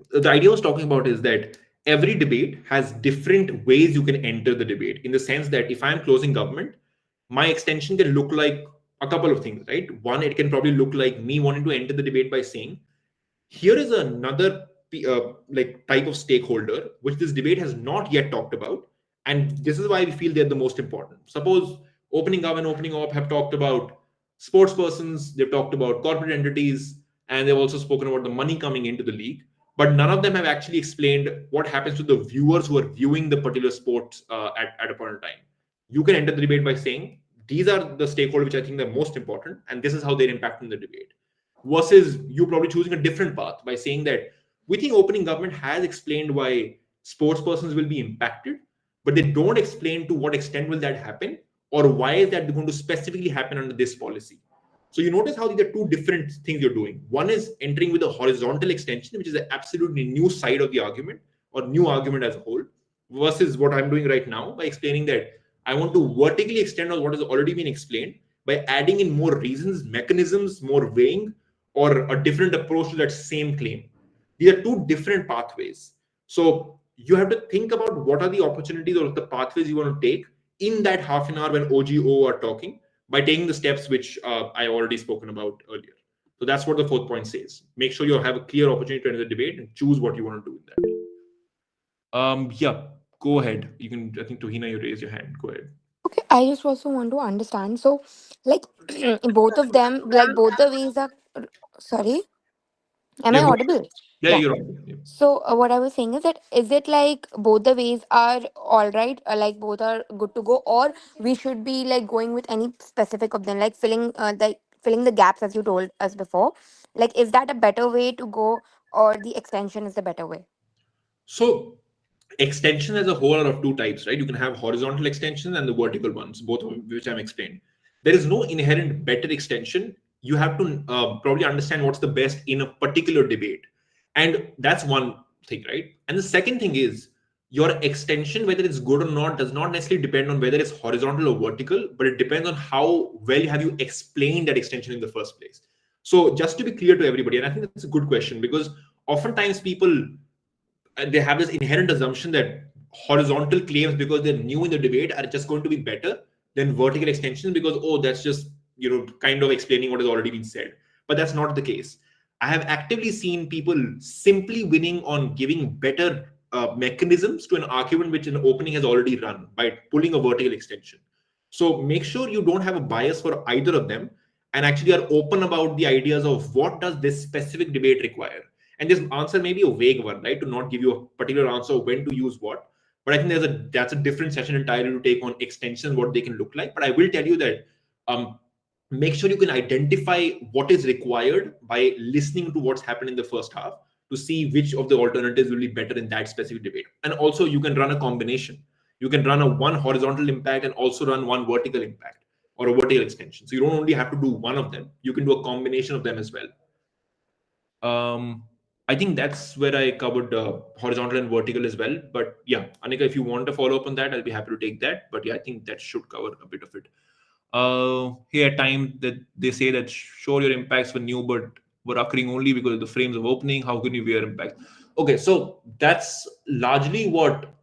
the idea I was talking about is that every debate has different ways you can enter the debate, in the sense that if I'm closing government, my extension can look like a couple of things, right? One, it can probably look like me wanting to enter the debate by saying, here is another type of stakeholder which this debate has not yet talked about, and this is why we feel they're the most important. Suppose opening up and opening up have talked about sports persons, they've talked about corporate entities, and they've also spoken about the money coming into the league, but none of them have actually explained what happens to the viewers who are viewing the particular sports at a point in time. You can enter the debate by saying, these are the stakeholders which I think are most important, and this is how they're impacting the debate. Versus you probably choosing a different path by saying that we think opening government has explained why sports persons will be impacted, but they don't explain to what extent will that happen, or why is that going to specifically happen under this policy. So you notice how these are two different things you're doing. One is entering with a horizontal extension, which is an absolutely new side of the argument or new argument as a whole, versus what I'm doing right now by explaining that I want to vertically extend on what has already been explained by adding in more reasons, mechanisms, more weighing, or a different approach to that same claim. These are two different pathways. So you have to think about what are the opportunities or the pathways you want to take in that half an hour when OGO are talking, by taking the steps which I already spoken about earlier. So that's what the fourth point says. Make sure you have a clear opportunity to enter the debate and choose what you want to do in that. Yeah, go ahead. You can, I think Tuhina, you raise your hand. Go ahead. Okay, I just also want to understand. So, like, both of them, like, both the ways are. Sorry, am Yeah, I go. audible? Yeah, Yeah. you're on. Yeah. So, what I was saying is that is it like both the ways are all right, like both are good to go, or we should be like going with any specific of them, like filling the gaps as you told us before. Like, is that a better way to go, or the extension is the better way? So extension as a whole are of two types, right? You can have horizontal extensions and the vertical ones, both of which I'm explained. There is no inherent better extension. You have to probably understand what's the best in a particular debate. And that's one thing, right? And the second thing is your extension, whether it's good or not, does not necessarily depend on whether it's horizontal or vertical, but it depends on how well have you explained that extension in the first place. So just to be clear to everybody, and I think that's a good question, because oftentimes people they have this inherent assumption that horizontal claims, because they're new in the debate, are just going to be better than vertical extensions, because that's just kind of explaining what has already been said. But that's not the case. I have actively seen people simply winning on giving better mechanisms to an argument which an opening has already run by pulling a vertical extension. So make sure you don't have a bias for either of them, and actually are open about the ideas of what does this specific debate require. And this answer may be a vague one, right? To not give you a particular answer of when to use what. But I think that's a different session entirely to take on extensions, what they can look like. But I will tell you that make sure you can identify what is required by listening to what's happened in the first half to see which of the alternatives will be better in that specific debate. And also you can run a combination. You can run a one horizontal impact and also run one vertical impact or a vertical extension. So you don't only have to do one of them, you can do a combination of them as well. I think that's where I covered horizontal and vertical as well. But yeah, Anika, if you want to follow up on that, I'll be happy to take that. But yeah, I think that should cover a bit of it. Here at time that they say that sure your impacts were new but were occurring only because of the frames of opening. How can you wear impact? Okay, so that's largely what.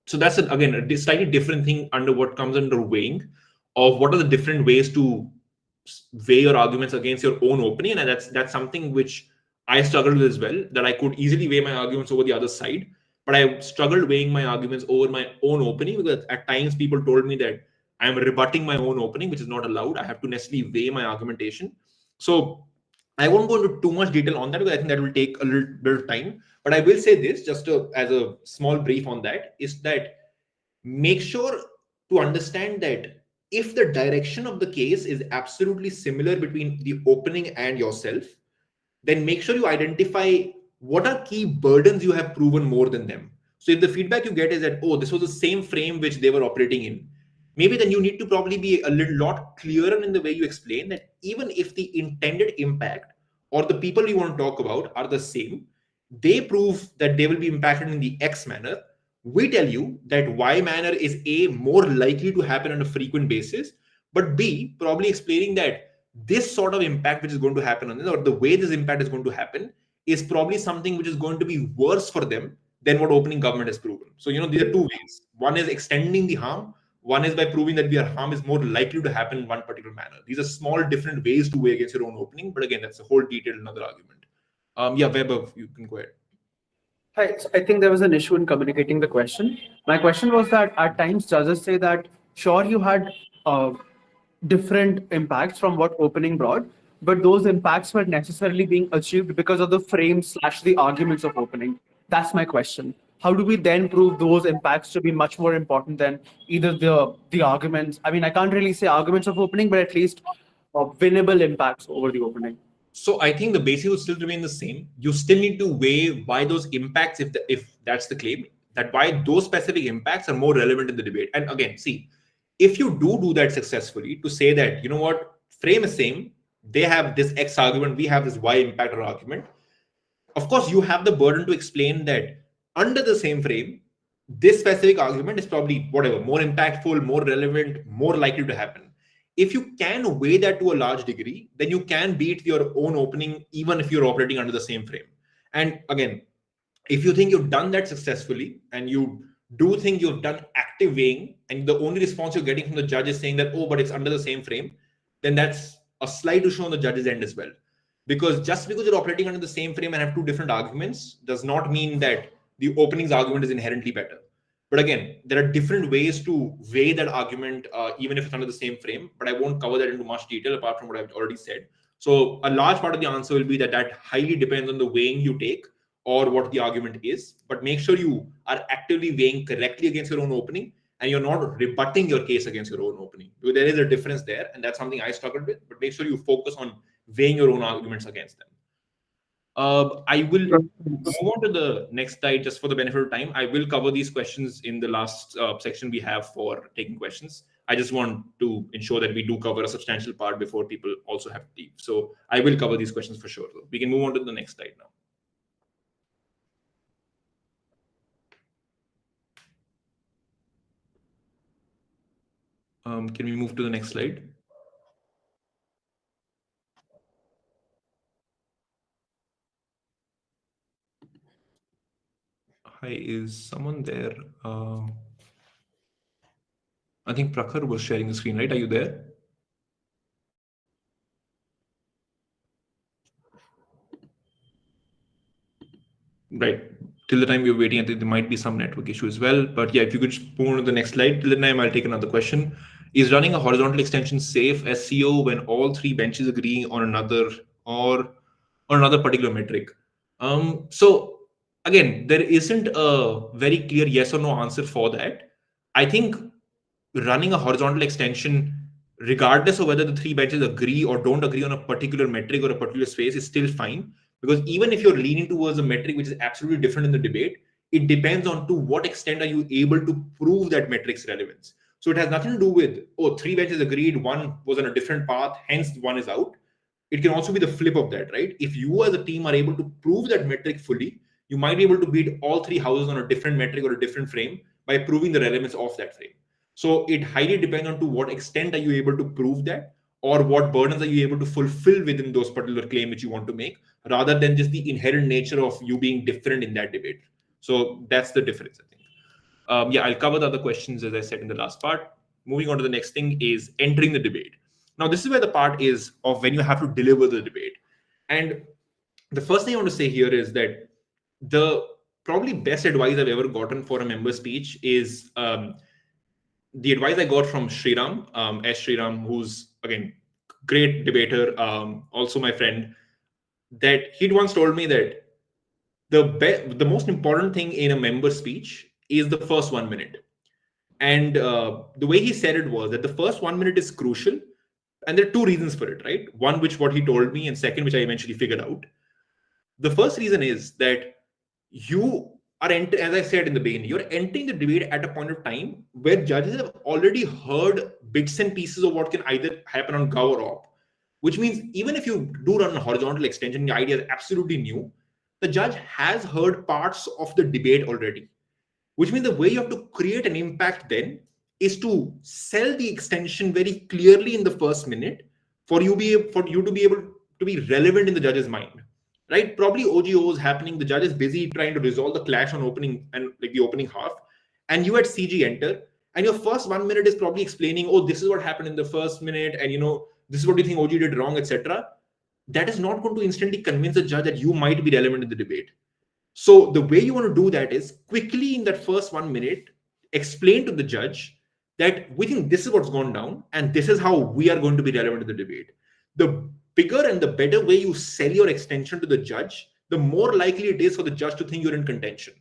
So that's again a slightly different thing under what comes under weighing of what are the different ways to weigh your arguments against your own opening, and that's something which I struggled with as well. That I could easily weigh my arguments over the other side, but I struggled weighing my arguments over my own opening because at times people told me that I'm rebutting my own opening, which is not allowed. I have to necessarily weigh my argumentation. So I won't go into too much detail on that because I think that will take a little bit of time. But I will say this just as a small brief on that is that make sure to understand that if the direction of the case is absolutely similar between the opening and yourself, then make sure you identify what are key burdens you have proven more than them. So if the feedback you get is that, oh, this was the same frame which they were operating in, maybe then you need to probably be a little lot clearer in the way you explain that even if the intended impact or the people you want to talk about are the same, they prove that they will be impacted in the X manner. We tell you that Y manner is A, more likely to happen on a frequent basis, but B, probably explaining that this sort of impact which is going to happen on this, or the way this impact is going to happen, is probably something which is going to be worse for them than what opening government has proven. So, these are two ways. One is extending the harm. One is by proving that their harm is more likely to happen in one particular manner. These are small different ways to weigh against your own opening. But again, that's a whole detailed another argument. Yeah, Weber, you can go ahead. Hi, so I think there was an issue in communicating the question. My question was that at times judges say that sure you had different impacts from what opening brought, but those impacts were necessarily being achieved because of the frame slash the arguments of opening. That's my question. How do we then prove those impacts to be much more important than either the arguments? I mean, I can't really say arguments of opening, but at least winnable impacts over the opening. So I think the basic will still remain the same. You still need to weigh why those impacts, if that's the claim, that why those specific impacts are more relevant in the debate. And again, see, if you do that successfully, to say that, what, frame is same, they have this X argument, we have this Y impact or argument. Of course, you have the burden to explain that under the same frame, this specific argument is probably whatever, more impactful, more relevant, more likely to happen. If you can weigh that to a large degree, then you can beat your own opening, even if you're operating under the same frame. And again, if you think you've done that successfully and you do think you've done active weighing and the only response you're getting from the judge is saying that, oh, but it's under the same frame, then that's a slight issue on the judge's end as well. Because just because you're operating under the same frame and have two different arguments does not mean that the opening's argument is inherently better. But again, there are different ways to weigh that argument, even if it's under the same frame. But I won't cover that into much detail apart from what I've already said. So a large part of the answer will be that highly depends on the weighing you take or what the argument is. But make sure you are actively weighing correctly against your own opening and you're not rebutting your case against your own opening. Because there is a difference there, and that's something I struggled with. But make sure you focus on weighing your own arguments against them. I will move on to the next slide just for the benefit of time. I will cover these questions in the last section we have for taking questions. I just want to ensure that we do cover a substantial part before people also have to leave. So I will cover these questions for sure. We can move on to the next slide now. Can we move to the next slide? Hi, is someone there? I think Prakhar was sharing the screen, right? Are you there? right, till the time we're waiting, I think there might be some network issue as well. But yeah, if you could just move on to the next slide. Till the time, I'll take another question. Is running a horizontal extension safe as CO when all three benches agree on another or on another particular metric? So again, there isn't a very clear yes or no answer for that. I think running a horizontal extension, regardless of whether the three benches agree or don't agree on a particular metric or a particular space, is still fine. Because even if you're leaning towards a metric which is absolutely different in the debate, it depends on to what extent are you able to prove that metric's relevance. So it has nothing to do with, oh, three benches agreed, one was on a different path, hence one is out. It can also be the flip of that, right? If you as a team are able to prove that metric fully, you might be able to beat all three houses on a different metric or a different frame by proving the relevance of that frame. So it highly depends on to what extent are you able to prove that, or what burdens are you able to fulfill within those particular claim which you want to make, rather than just the inherent nature of you being different in that debate. So that's the difference, I think. Yeah, I'll cover the other questions as I said in the last part. Moving on to the next thing is entering the debate. Now, this is where the part is of when you have to deliver the debate. And the first thing I want to say here is that the probably best advice I've ever gotten for a member speech is the advice I got from Sriram, S. Sriram, who's again great debater, also my friend. That he'd once told me that the most important thing in a member speech is the first 1 minute. And the way he said it was that the first 1 minute is crucial, and there are two reasons for it, right? One, which what he told me, and second, which I eventually figured out. The first reason is that you are as I said in the beginning, you're entering the debate at a point of time where judges have already heard bits and pieces of what can either happen on Gov or Op, which means even if you do run a horizontal extension, the idea is absolutely new. The judge has heard parts of the debate already, which means the way you have to create an impact then is to sell the extension very clearly in the first minute for you to be able to be relevant in the judge's mind, right? Probably OGO is happening, the judge is busy trying to resolve the clash on opening and like the opening half, and you at CG enter, and your first 1 minute is probably explaining, oh, this is what happened in the first minute, and this is what you think OG did wrong, etc. That is not going to instantly convince the judge that you might be relevant in the debate. So the way you want to do that is quickly in that first 1 minute, explain to the judge that we think this is what's gone down and this is how we are going to be relevant to the debate. The bigger and the better way you sell your extension to the judge, the more likely it is for the judge to think you're in contention.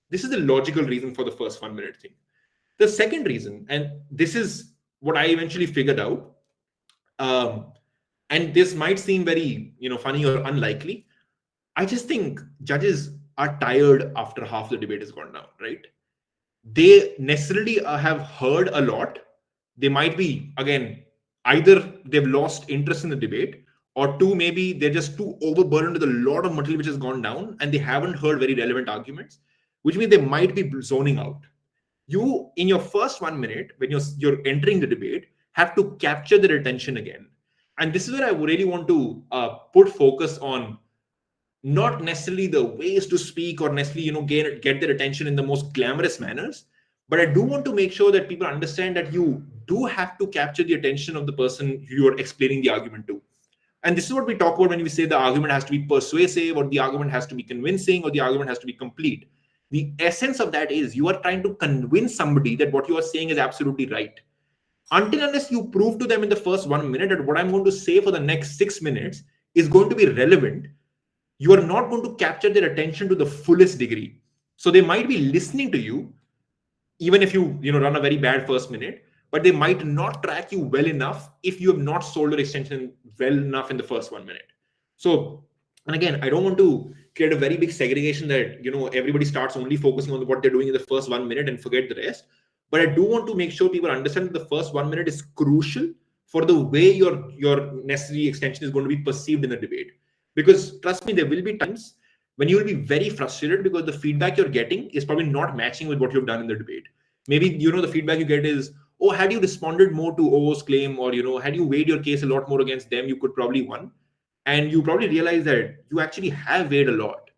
This is the logical reason for the first 1 minute thing. The second reason, and this is what I eventually figured out, and this might seem very funny or unlikely, I just think judges are tired after half the debate has gone down, right? They necessarily have heard a lot. They might be, again, either they've lost interest in the debate, or two, maybe they're just too overburdened with a lot of material which has gone down and they haven't heard very relevant arguments, which means they might be zoning out. You, in your first 1 minute, when you're entering the debate, have to capture their attention again. And this is where I really want to put focus on not necessarily the ways to speak or necessarily get their attention in the most glamorous manners, but I do want to make sure that people understand that you do have to capture the attention of the person you're explaining the argument to. And this is what we talk about when we say the argument has to be persuasive, or the argument has to be convincing, or the argument has to be complete. The essence of that is you are trying to convince somebody that what you are saying is absolutely right. Until unless you prove to them in the first 1 minute that what I'm going to say for the next 6 minutes is going to be relevant, you are not going to capture their attention to the fullest degree. So they might be listening to you, even if you run a very bad first minute, but they might not track you well enough if you have not sold your extension well enough in the first 1 minute. So, and again, I don't want to create a very big segregation that everybody starts only focusing on what they're doing in the first 1 minute and forget the rest. But I do want to make sure people understand that the first 1 minute is crucial for the way your necessary extension is going to be perceived in the debate. Because trust me, there will be times when you will be very frustrated because the feedback you're getting is probably not matching with what you've done in the debate. Maybe the feedback you get is, oh, had you responded more to O's claim, or had you weighed your case a lot more against them, you could probably won. And you probably realize that you actually have weighed a lot.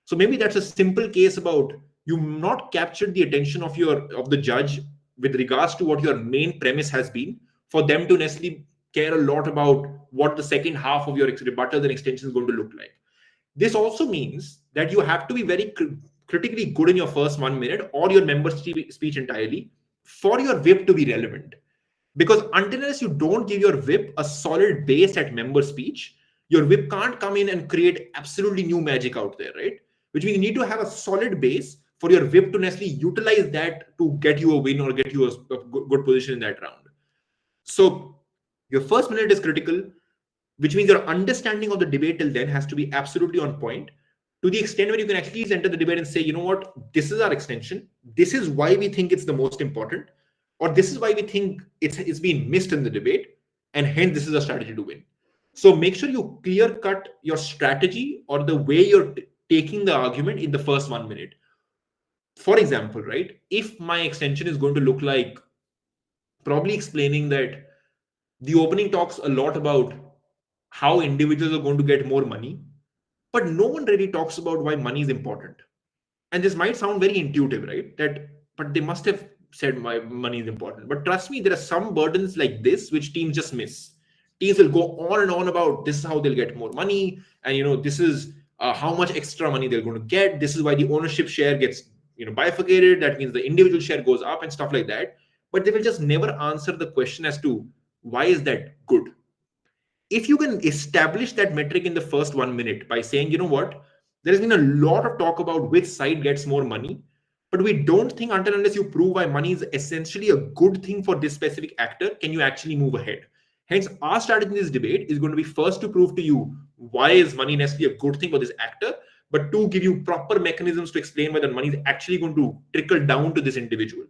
So maybe that's a simple case about you not captured the attention of the judge with regards to what your main premise has been, for them to necessarily care a lot about what the second half of your rebuttal and extension is going to look like. This also means that you have to be very critically good in your first 1 minute or your member speech entirely for your whip to be relevant. Because until unless you don't give your whip a solid base at member speech, your whip can't come in and create absolutely new magic out there, right? Which means you need to have a solid base for your whip to necessarily utilize that to get you a win or get you a good position in that round. So your first minute is critical, which means your understanding of the debate till then has to be absolutely on point, to the extent where you can actually enter the debate and say, you know what, this is our extension, this is why we think it's the most important, or this is why we think it's been missed in the debate, and hence this is a strategy to win. So make sure you clear cut your strategy or the way you're taking the argument in the first 1 minute. For example, right, if my extension is going to look like probably explaining that the opening talks a lot about how individuals are going to get more money, but no one really talks about why money is important. And this might sound very intuitive, right? That, but they must have said my money is important. But trust me, there are some burdens like this which teams just miss. Teams will go on and on about this is how they'll get more money, and this is how much extra money they're going to get. This is why the ownership share gets bifurcated. That means the individual share goes up and stuff like that. But they will just never answer the question as to why is that good. If you can establish that metric in the first 1 minute by saying, you know what, there has been a lot of talk about which side gets more money, but we don't think until unless you prove why money is essentially a good thing for this specific actor, can you actually move ahead. Hence, our strategy in this debate is going to be first to prove to you why is money necessarily a good thing for this actor, but to give you proper mechanisms to explain whether money is actually going to trickle down to this individual.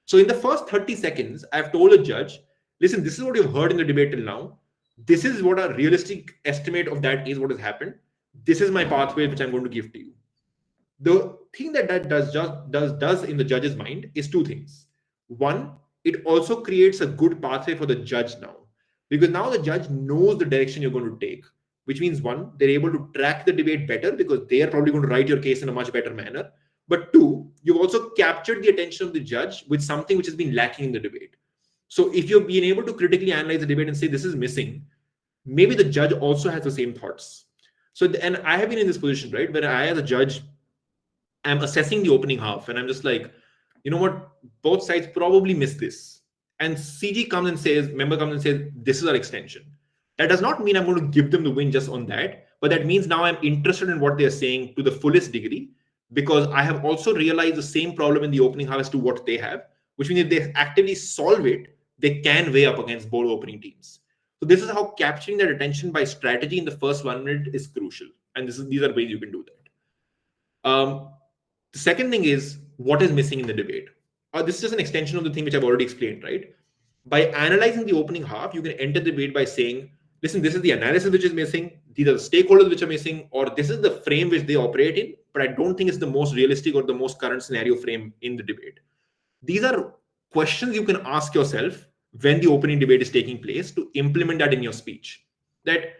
So in the first 30 seconds, I've told a judge, listen, this is what you've heard in the debate till now. This is what a realistic estimate of that is what has happened. This is my pathway which I'm going to give to you. The thing that does in the judge's mind is two things. One, it also creates a good pathway for the judge now, because now the judge knows the direction you're going to take, which means one, they're able to track the debate better because they are probably going to write your case in a much better manner. But two, you've also captured the attention of the judge with something which has been lacking in the debate. So if you've been able to critically analyze the debate and say this is missing, maybe the judge also has the same thoughts. So, and I have been in this position, right, where I as a judge am assessing the opening half and I'm just like, you know what, both sides probably missed this. And CG comes and says, member comes and says, this is our extension. That does not mean I'm going to give them the win just on that, but that means now I'm interested in what they're saying to the fullest degree, because I have also realized the same problem in the opening half as to what they have, which means if they actively solve it, they can weigh up against both opening teams. So this is how capturing that attention by strategy in the first 1 minute is crucial. And these are ways you can do that. The second thing is what is missing in the debate. This is just an extension of the thing which I've already explained, right? By analyzing the opening half, you can enter the debate by saying, listen, this is the analysis which is missing, these are the stakeholders which are missing, or this is the frame which they operate in, but I don't think it's the most realistic or the most current scenario frame in the debate. These are questions you can ask yourself when the opening debate is taking place to implement that in your speech. That,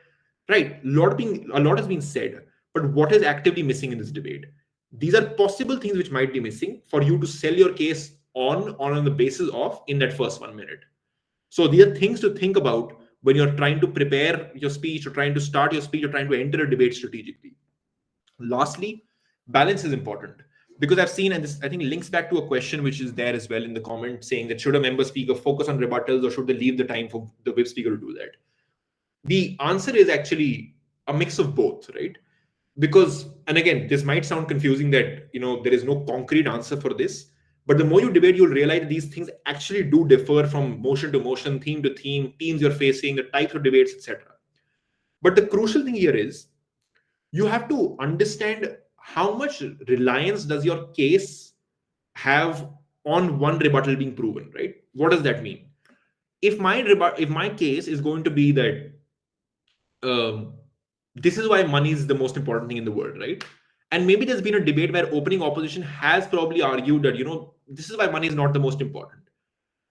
right, a lot has been said, but what is actively missing in this debate? These are possible things which might be missing for you to sell your case on the basis of in that first 1 minute. So these are things to think about when you're trying to prepare your speech or trying to start your speech or trying to enter a debate strategically. Lastly, balance is important, because I've seen, and this I think links back to a question which is there as well in the comment, saying that should a member speaker focus on rebuttals or should they leave the time for the whip speaker to do that? The answer is actually a mix of both, right? Because, and again, this might sound confusing that there is no concrete answer for this, but the more you debate, you'll realize that these things actually do differ from motion to motion, theme to theme, teams you're facing, the types of debates, etc. But the crucial thing here is you have to understand how much reliance does your case have on one rebuttal being proven, right? What does that mean? If my case is going to be that this is why money is the most important thing in the world, right? And maybe there's been a debate where opening opposition has probably argued that this is why money is not the most important.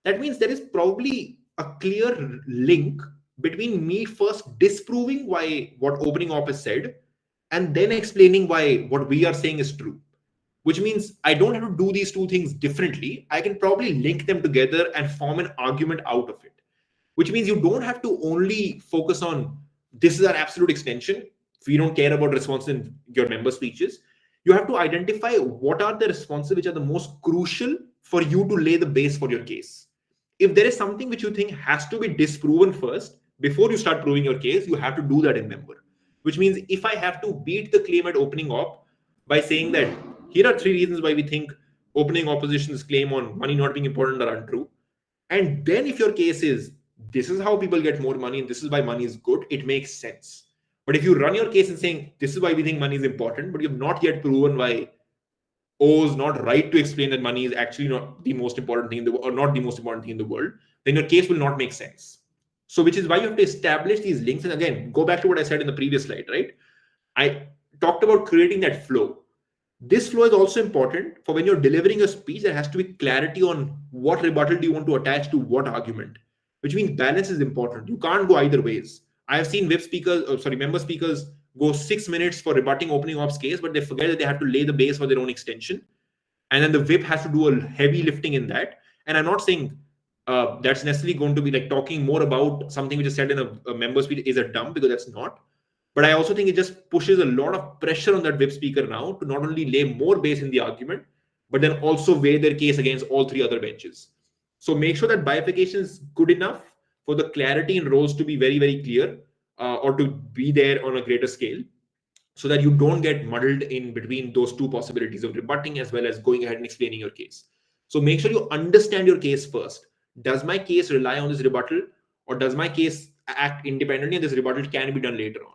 That means there is probably a clear link between me first disproving why what opening op has said and then explaining why what we are saying is true, which means I don't have to do these two things differently. I can probably link them together and form an argument out of it, which means you don't have to only focus on this is our absolute extension. we don't care about responses in your member speeches. You have to identify what are the responses which are the most crucial for you to lay the base for your case. If there is something which you think has to be disproven first before you start proving your case, you have to do that in member. Which means if I have to beat the claim at opening op by saying that here are 3 reasons why we think opening opposition's claim on money not being important are untrue, and then if your case is this is how people get more money and this is why money is good, it makes sense. But if you run your case and saying this is why we think money is important, but you've not yet proven why O is not right to explain that money is actually not the most important thing in the or not the most important thing in the world, then your case will not make sense. So which is why you have to establish these links. And again, go back to what I said in the previous slide, right? I talked about creating that flow. This flow is also important for when you're delivering a speech. There has to be clarity on what rebuttal do you want to attach to what argument, which means balance is important. You can't go either ways. I have seen member speakers go 6 minutes for rebutting opening ops case, but they forget that they have to lay the base for their own extension. And then the whip has to do a heavy lifting in that. And I'm not saying that's necessarily going to be like talking more about something which is said in a member speech is a dumb, because that's not. But I also think it just pushes a lot of pressure on that whip speaker now to not only lay more base in the argument, but then also weigh their case against all 3 other benches. So make sure that bifurcation is good enough for the clarity in roles to be very, very clear, or to be there on a greater scale, so that you don't get muddled in between those 2 possibilities of rebutting as well as going ahead and explaining your case. So make sure you understand your case first. Does my case rely on this rebuttal, or does my case act independently and this rebuttal can be done later on?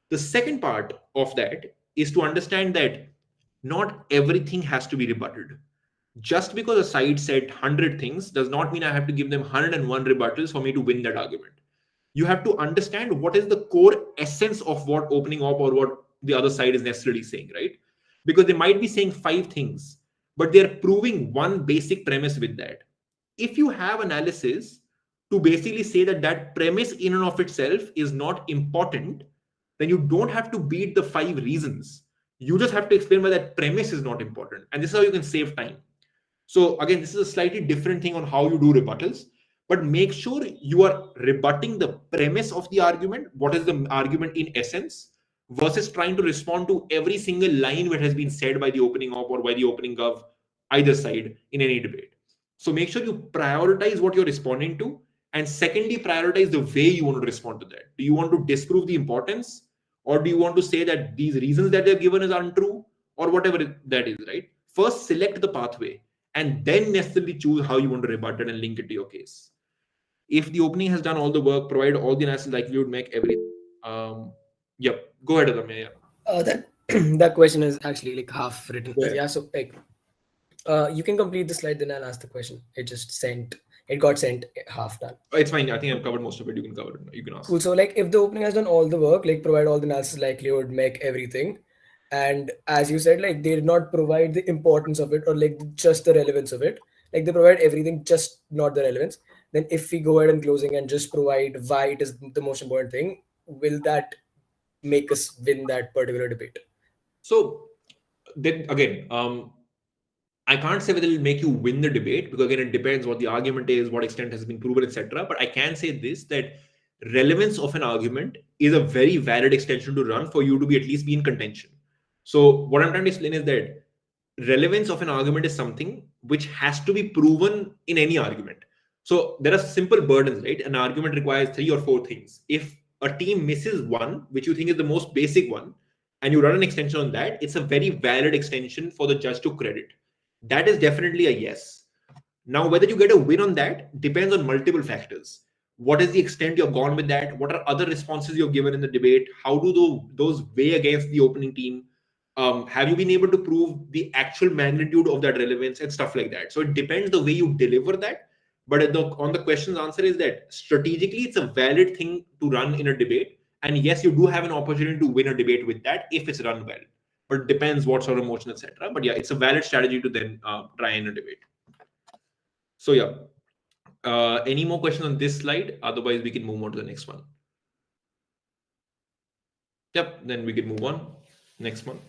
The second part of that is to understand that not everything has to be rebutted. Just because a side said 100 things does not mean I have to give them 101 rebuttals for me to win that argument. You have to understand what is the core essence of what opening op or what the other side is necessarily saying, right? Because they might be saying 5 things, but they're proving one basic premise with that. If you have analysis to basically say that that premise in and of itself is not important, then you don't have to beat the 5 reasons. You just have to explain why that premise is not important. And this is how you can save time. So again, this is a slightly different thing on how you do rebuttals, but make sure you are rebutting the premise of the argument. What is the argument in essence, versus trying to respond to every single line which has been said by the opening op or by the opening gov, either side in any debate. So make sure you prioritize what you're responding to. And secondly, prioritize the way you want to respond to that. Do you want to disprove the importance? Or do you want to say that these reasons that they're given is untrue, or whatever that is, right? First, select the pathway and then necessarily choose how you want to rebut it and link it to your case. If the opening has done all the work, provide all the analysis, like we would make everything. Yep. Go ahead, Adamya. Yeah. That that question is actually like half written. Yeah. Yeah, so like you can complete the slide, then I'll ask the question. It got sent half done. It's fine. I think I've covered most of it. You can cover it. You can ask. Cool. So like if the opening has done all the work, like provide all the analysis, likelihood, make everything. And as you said, like they did not provide the importance of it or like just the relevance of it. Like they provide everything, just not the relevance. Then if we go ahead and closing and just provide why it is the most important thing, will that make us win that particular debate? So then again, I can't say whether it will make you win the debate, because again, it depends what the argument is, what extent has been proven, etc. But I can say this, that relevance of an argument is a very valid extension to run for you to be at least be in contention. So what I'm trying to explain is that relevance of an argument is something which has to be proven in any argument. So there are simple burdens, right? An argument requires 3 or 4 things. If a team misses one, which you think is the most basic one, and you run an extension on that, it's a very valid extension for the judge to credit. That is definitely a yes. Now, whether you get a win on that depends on multiple factors. What is the extent you've gone with that? What are other responses you've given in the debate? How do those weigh against the opening team? Have you been able to prove the actual magnitude of that relevance and stuff like that? So it depends the way you deliver that. But on the question's answer is that strategically, it's a valid thing to run in a debate. And yes, you do have an opportunity to win a debate with that if it's run well. But it depends what sort of motion, etc. But yeah, it's a valid strategy to then try in a debate. So yeah, any more questions on this slide? Otherwise, we can move on to the next one. Yep, then we can move on. Next one.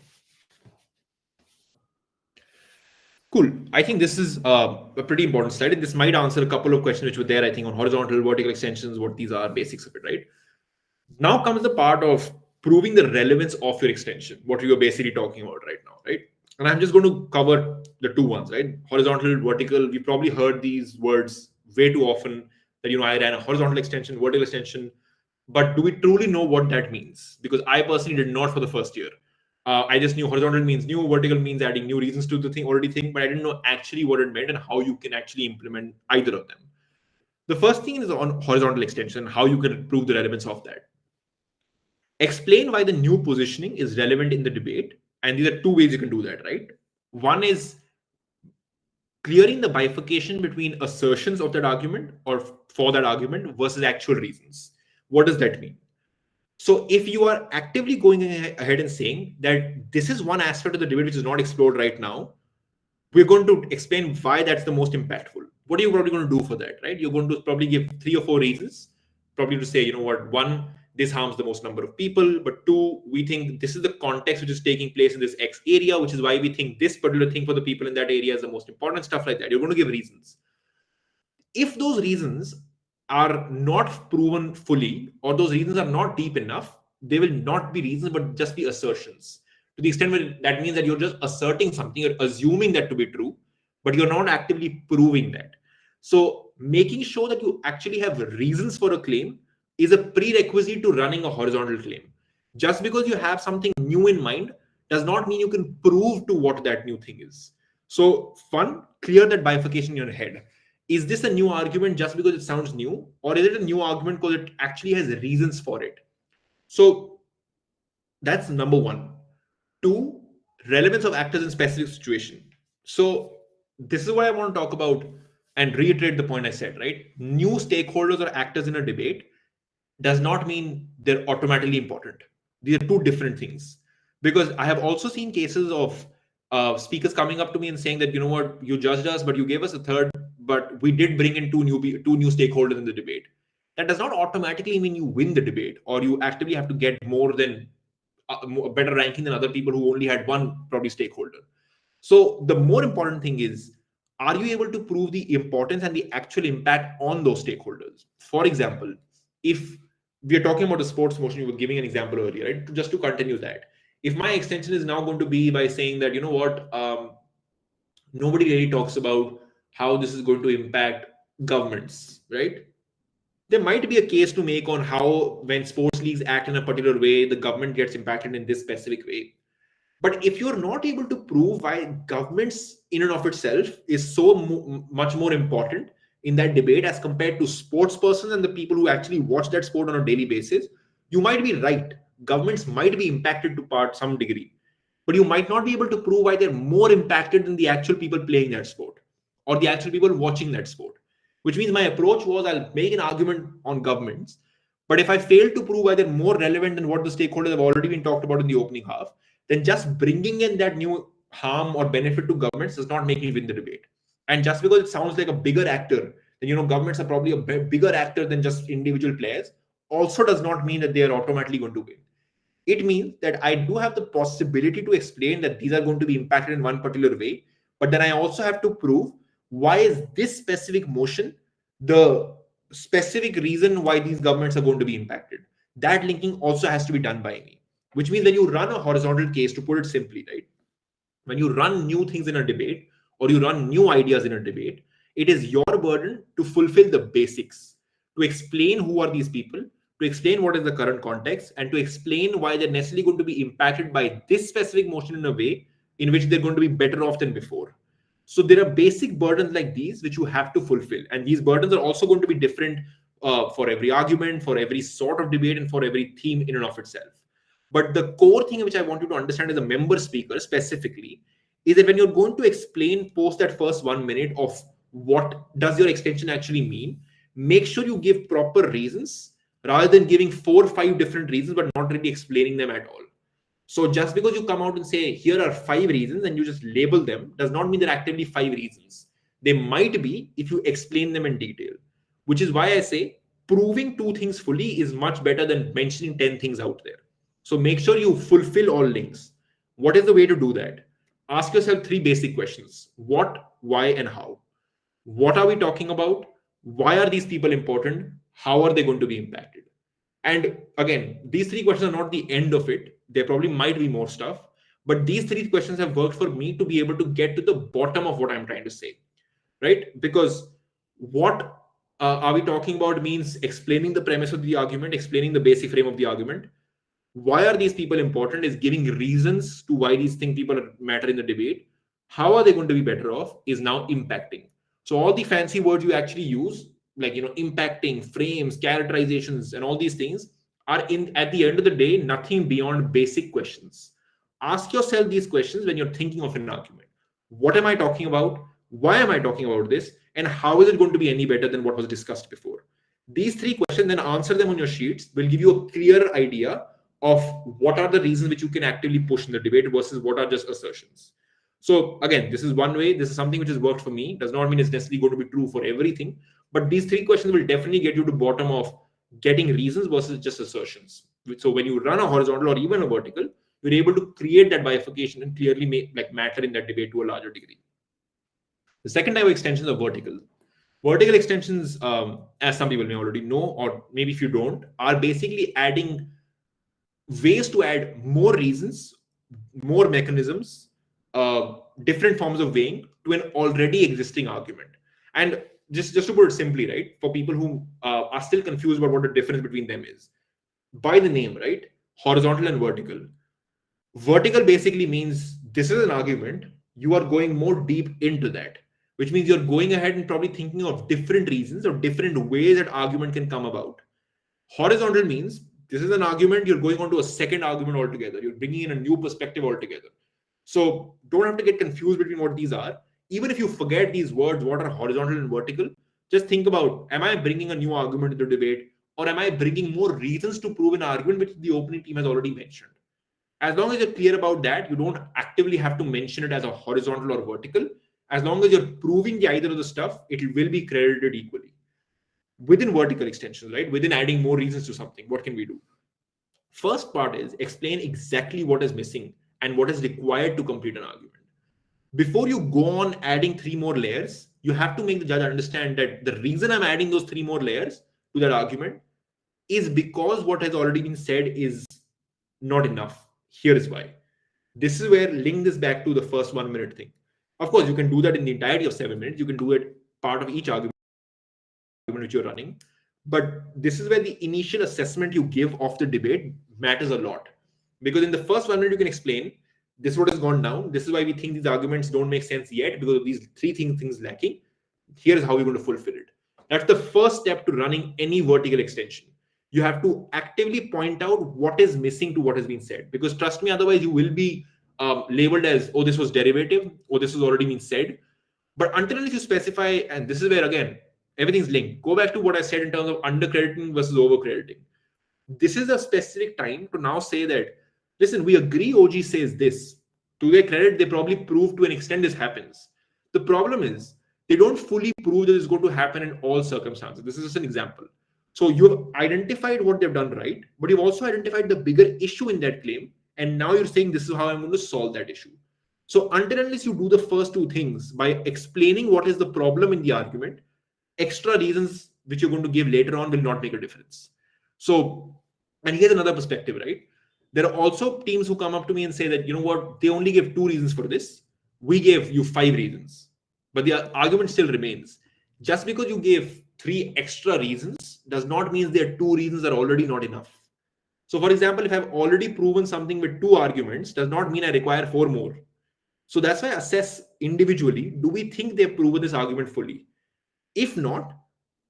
Cool. I think this is a pretty important slide, and this might answer a couple of questions which were there, I think, on horizontal, vertical extensions, what these are, basics of it, right? Now comes the part of proving the relevance of your extension, what we are basically talking about right now, right? And I'm just going to cover the two ones, right? Horizontal, vertical. We probably heard these words way too often that, I ran a horizontal extension, vertical extension. But do we truly know what that means? Because I personally did not for the first year. I just knew horizontal means new, vertical means adding new reasons to the already thing, but I didn't know actually what it meant and how you can actually implement either of them. The first thing is on horizontal extension, how you can prove the relevance of that. Explain why the new positioning is relevant in the debate. And these are two ways you can do that, right? One is clearing the bifurcation between assertions of that argument or for that argument versus actual reasons. What does that mean? So if you are actively going ahead and saying that this is one aspect of the debate which is not explored right now, we're going to explain why that's the most impactful. What are you probably going to do for that, right? You're going to probably give 3 or 4 reasons, probably to say, one, this harms the most number of people, but 2, we think this is the context which is taking place in this X area, which is why we think this particular thing for the people in that area is the most important, stuff like that. You're going to give reasons. If those reasons are not proven fully, or those reasons are not deep enough, they will not be reasons, but just be assertions. To the extent where that means that you're just asserting something, you're assuming that to be true, but you're not actively proving that. So making sure that you actually have reasons for a claim is a prerequisite to running a horizontal claim. Just because you have something new in mind does not mean you can prove to what that new thing is. So clear that bifurcation in your head. Is this a new argument just because it sounds new, or is it a new argument because it actually has reasons for it? So that's number 1. 2, relevance of actors in specific situation. So this is what I want to talk about and reiterate the point I said, right? New stakeholders or actors in a debate does not mean they're automatically important. These are two different things. Because I have also seen cases of speakers coming up to me and saying that, you judged us, but you gave us a third, but we did bring in two new stakeholders in the debate. That does not automatically mean you win the debate, or you actively have to get more than a better ranking than other people who only had one probably stakeholder. So the more important thing is, are you able to prove the importance and the actual impact on those stakeholders? For example, if we are talking about a sports motion, you were giving an example earlier, right? Just to continue that, if my extension is now going to be by saying that, nobody really talks about how this is going to impact governments, right? There might be a case to make on how, when sports leagues act in a particular way, the government gets impacted in this specific way. But if you're not able to prove why governments in and of itself is so much more important in that debate as compared to sports persons and the people who actually watch that sport on a daily basis, you might be right. Governments might be impacted to some degree, but you might not be able to prove why they're more impacted than the actual people playing that sport or the actual people watching that sport. Which means my approach was, I'll make an argument on governments, but if I fail to prove why they're more relevant than what the stakeholders have already been talked about in the opening half, then just bringing in that new harm or benefit to governments does not make me win the debate. And just because it sounds like a bigger actor, then governments are probably a bigger actor than just individual players, also does not mean that they are automatically going to win. It means that I do have the possibility to explain that these are going to be impacted in one particular way, but then I also have to prove why is this specific motion the specific reason why these governments are going to be impacted. That linking also has to be done by me, which means when you run a horizontal case, to put it simply, right? When you run new things in a debate or you run new ideas in a debate, it is your burden to fulfill the basics, to explain who are these people, to explain what is the current context, and to explain why they're necessarily going to be impacted by this specific motion in a way in which they're going to be better off than before. So there are basic burdens like these which you have to fulfill, and these burdens are also going to be different for every argument, for every sort of debate, and for every theme in and of itself. But the core thing which I want you to understand as a member speaker specifically is that when you're going to explain post that first 1 minute of what does your extension actually mean, make sure you give proper reasons rather than giving 4 or 5 different reasons but not really explaining them at all. So just because you come out and say, here are 5 reasons and you just label them does not mean they're actively 5 reasons. They might be if you explain them in detail, which is why I say proving 2 things fully is much better than mentioning 10 things out there. So make sure you fulfill all links. What is the way to do that? Ask yourself 3 basic questions. What, why, and how. What are we talking about? Why are these people important? How are they going to be impacted? And again, these 3 questions are not the end of it. There probably might be more stuff, but these 3 questions have worked for me to be able to get to the bottom of what I'm trying to say, right? Because what are we talking about means explaining the premise of the argument, explaining the basic frame of the argument. Why are these people important is giving reasons to why these things people matter in the debate. How are they going to be better off is now impacting. So all the fancy words you actually use, like impacting, frames, characterizations, and all these things are in at the end of the day nothing beyond basic questions. Ask yourself these questions when you're thinking of an argument. What am I talking about? Why am I talking about this? And how is it going to be any better than what was discussed before? These 3 questions, then answer them on your sheets, will give you a clear idea of what are the reasons which you can actively push in the debate versus what are just assertions. So again, this is one way. This is something which has worked for me. Does not mean it's necessarily going to be true for everything, but these 3 questions will definitely get you to bottom of getting reasons versus just assertions. So when you run a horizontal or even a vertical, you're able to create that bifurcation and clearly matter in that debate to a larger degree. The second type of extensions are vertical. Vertical extensions, as some people may already know, or maybe if you don't, are basically adding ways to add more reasons, more mechanisms, different forms of weighing to an already existing argument. And just to put it simply, right, for people who are still confused about what the difference between them is, by the name, right, horizontal and vertical. Vertical basically means this is an argument, you are going more deep into that, which means you're going ahead and probably thinking of different reasons or different ways that argument can come about. Horizontal means this is an argument, you're going on to a second argument altogether. You're bringing in a new perspective altogether. So don't have to get confused between what these are. Even if you forget these words, what are horizontal and vertical, just think about, am I bringing a new argument to the debate, or am I bringing more reasons to prove an argument which the opening team has already mentioned? As long as you're clear about that, you don't actively have to mention it as a horizontal or vertical. As long as you're proving the either of the stuff, it will be credited equally. Within vertical extensions, right? Within adding more reasons to something, what can we do? First part is explain exactly what is missing and what is required to complete an argument. Before you go on adding 3 more layers, you have to make the judge understand that the reason I'm adding those 3 more layers to that argument is because what has already been said is not enough. Here is why. This is where link this back to the first 1 minute thing. Of course, you can do that in the entirety of 7 minutes. You can do it part of each argument which you're running. But this is where the initial assessment you give of the debate matters a lot. Because in the first 1 minute, you can explain this is what has gone down. This is why we think these arguments don't make sense yet because of these 3 things lacking. Here is how we're going to fulfill it. That's the first step to running any vertical extension. You have to actively point out what is missing to what has been said. Because trust me, otherwise you will be labeled as, oh, this was derivative, or this has already been said. But until you specify, and this is where, again, everything's linked. Go back to what I said in terms of undercrediting versus overcrediting. This is a specific time to now say that, listen, we agree OG says this. To their credit, they probably prove to an extent this happens. The problem is, they don't fully prove that it's going to happen in all circumstances. This is just an example. So you've identified what they've done right, but you've also identified the bigger issue in that claim. And now you're saying this is how I'm going to solve that issue. So until unless you do the first 2 things by explaining what is the problem in the argument, extra reasons which you're going to give later on will not make a difference. So, and here's another perspective, right? There are also teams who come up to me and say that, you know what, they only gave 2 reasons for this. We gave you 5 reasons, but the argument still remains. Just because you gave 3 extra reasons does not mean their 2 reasons are already not enough. So for example, if I've already proven something with 2 arguments, does not mean I require 4 more. So that's why I assess individually, do we think they've proven this argument fully? If not,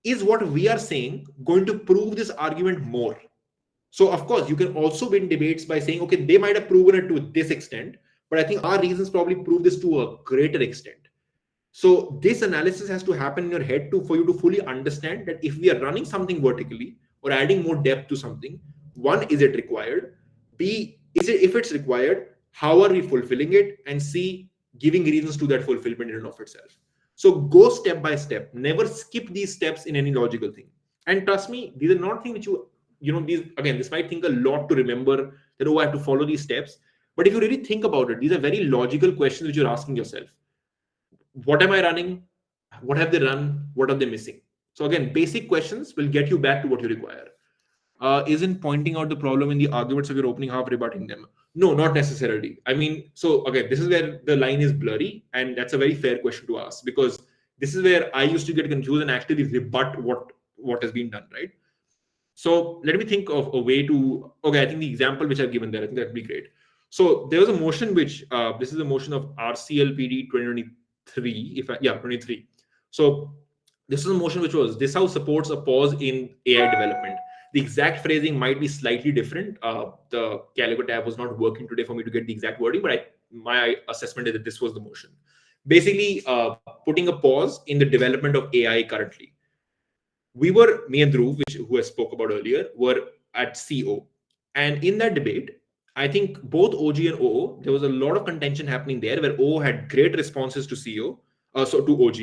is what we are saying going to prove this argument more? So of course, you can also win debates by saying, okay, they might have proven it to this extent, but I think our reasons probably prove this to a greater extent. So this analysis has to happen in your head for you to fully understand that if we are running something vertically or adding more depth to something, 1, is it required? B, if it's required, how are we fulfilling it? And C, giving reasons to that fulfillment in and of itself. So go step by step. Never skip these steps in any logical thing. And trust me, these are not things which these, again, this might think a lot to remember that, oh, I have to follow these steps. But if you really think about it, these are very logical questions which you're asking yourself. What am I running? What have they run? What are they missing? So again, basic questions will get you back to what you require. isn't pointing out the problem in the arguments of your opening half, rebutting them. No, not necessarily. I mean, so again, this is where the line is blurry, and that's a very fair question to ask, because this is where I used to get confused and actually rebut what has been done, right? So let me think of a way to. Okay, I think the example which I've given there, I think that'd be great. So there was a motion which this is a motion of RCLPD 2023. If I, yeah, 23. So this is a motion which was this house supports a pause in AI development. The exact phrasing might be slightly different. The Calico tab was not working today for me to get the exact wording, but my assessment is that this was the motion. Basically, putting a pause in the development of AI currently. We were, me and Dhruv, who I spoke about earlier, were at CO. And in that debate, I think both OG and OO, there was a lot of contention happening there where OO had great responses to CO, so to OG,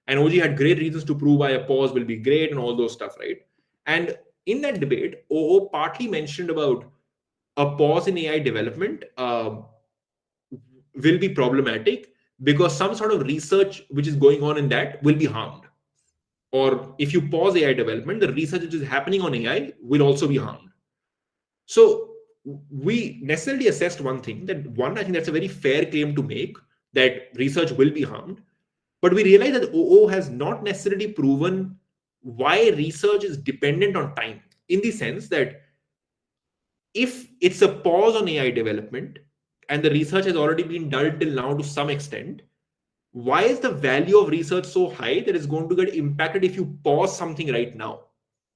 and OG had great reasons to prove why a pause will be great and all those stuff, right? And in that debate, OO partly mentioned about a pause in AI development will be problematic because some sort of research which is going on in that will be harmed. Or if you pause AI development, the research which is happening on AI will also be harmed. So we necessarily assessed one thing, that one, I think that's a very fair claim to make, that research will be harmed. But we realize that OO has not necessarily proven why research is dependent on time, in the sense that if it's a pause on AI development and the research has already been done till now to some extent, why is the value of research so high that it's going to get impacted if you pause something right now?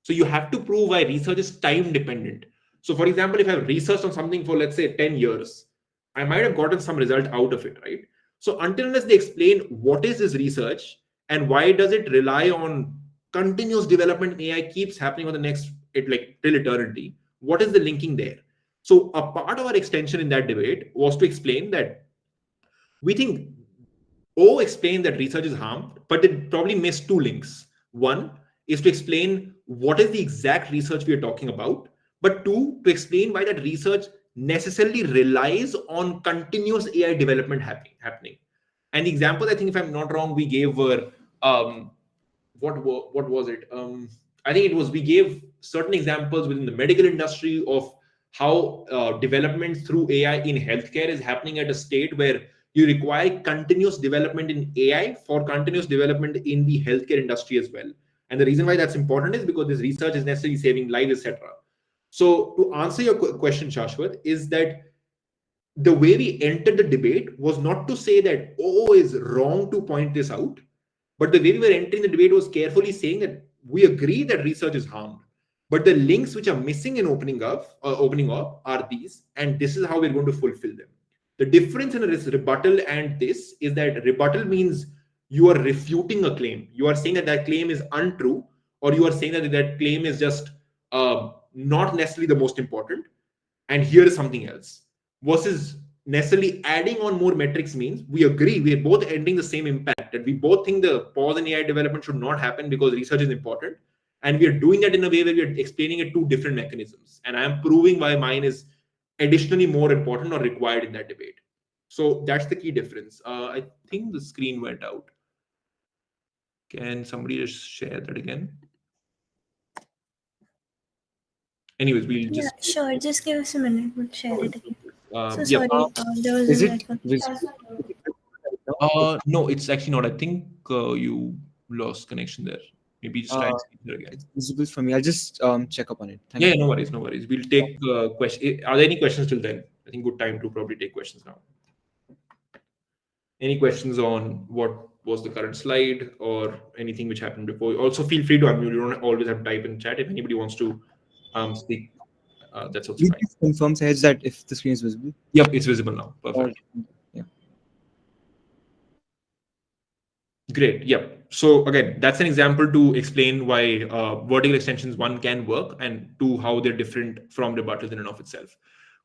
So you have to prove why research is time dependent. So for example, if I've researched on something for, let's say, 10 years, I might have gotten some result out of it, right? So until unless they explain what is this research and why does it rely on continuous development in AI keeps happening on the next, it like till eternity, what is the linking there? So a part of our extension in that debate was to explain that we think O explained that research is harmed, but they probably missed two links. One is to explain what is the exact research we are talking about, but two, to explain why that research necessarily relies on continuous AI development happening. And the examples, I think, if I'm not wrong, we gave were what was it? I think it was we gave certain examples within the medical industry of how development through AI in healthcare is happening at a state where you require continuous development in AI for continuous development in the healthcare industry as well. And the reason why that's important is because this research is necessarily saving lives, etc. So to answer your question, Shashwat, is that the way we entered the debate was not to say that OO is wrong to point this out, but the way we were entering the debate was carefully saying that we agree that research is harmed, but the links which are missing in opening up are these, and this is how we're going to fulfill them. The difference in a rebuttal and this is that rebuttal means you are refuting a claim. You are saying that that claim is untrue, or you are saying that that claim is just not necessarily the most important, and here is something else. Versus necessarily adding on more metrics means we agree, we are both ending the same impact, that we both think the pause in AI development should not happen because research is important. And we are doing that in a way where we are explaining it two different mechanisms. And I am proving why mine is additionally more important or required in that debate. So that's the key difference. I think the screen went out. Can somebody just share that again? Anyways, we'll just... Yeah, sure. Just give us a minute. We'll share it again. So yeah. sorry, there was Is a it network. visible? No, it's actually not. I think you lost connection there. Maybe just try and speak there again. It's visible for me. I'll just check up on it. Thank Yeah, you. no worries, no worries. We'll take questions. Are there any questions till then? I think good time to probably take questions now. Any questions on what was the current slide or anything which happened before? Also, feel free to unmute. You don't always have to type in chat. If anybody wants to speak, that's also Will you fine. please confirm, Sehaj, that if the screen is visible? Yep, it's visible now. Perfect. Yeah. Great. Yep. So again, that's an example to explain why vertical extensions, one, can work, and two, how they're different from rebuttals in and of itself.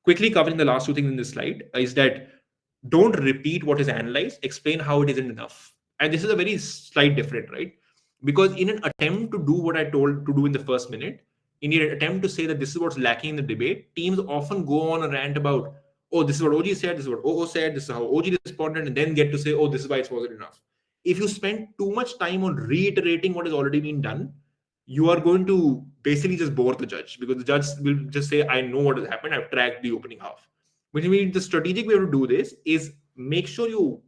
Quickly covering the last two things in this slide is that don't repeat what is analyzed, explain how it isn't enough. And this is a very slight different, right? Because in an attempt to do what I told to do in the first minute, in an attempt to say that this is what's lacking in the debate, teams often go on a rant about, oh, this is what OG said, this is what OO said, this is how OG responded, and then get to say, oh, this is why it wasn't enough. If you spend too much time on reiterating what has already been done, you are going to basically just bore the judge, because the judge will just say, I know what has happened, I've tracked the opening half. Which means the strategic way to do this is make sure you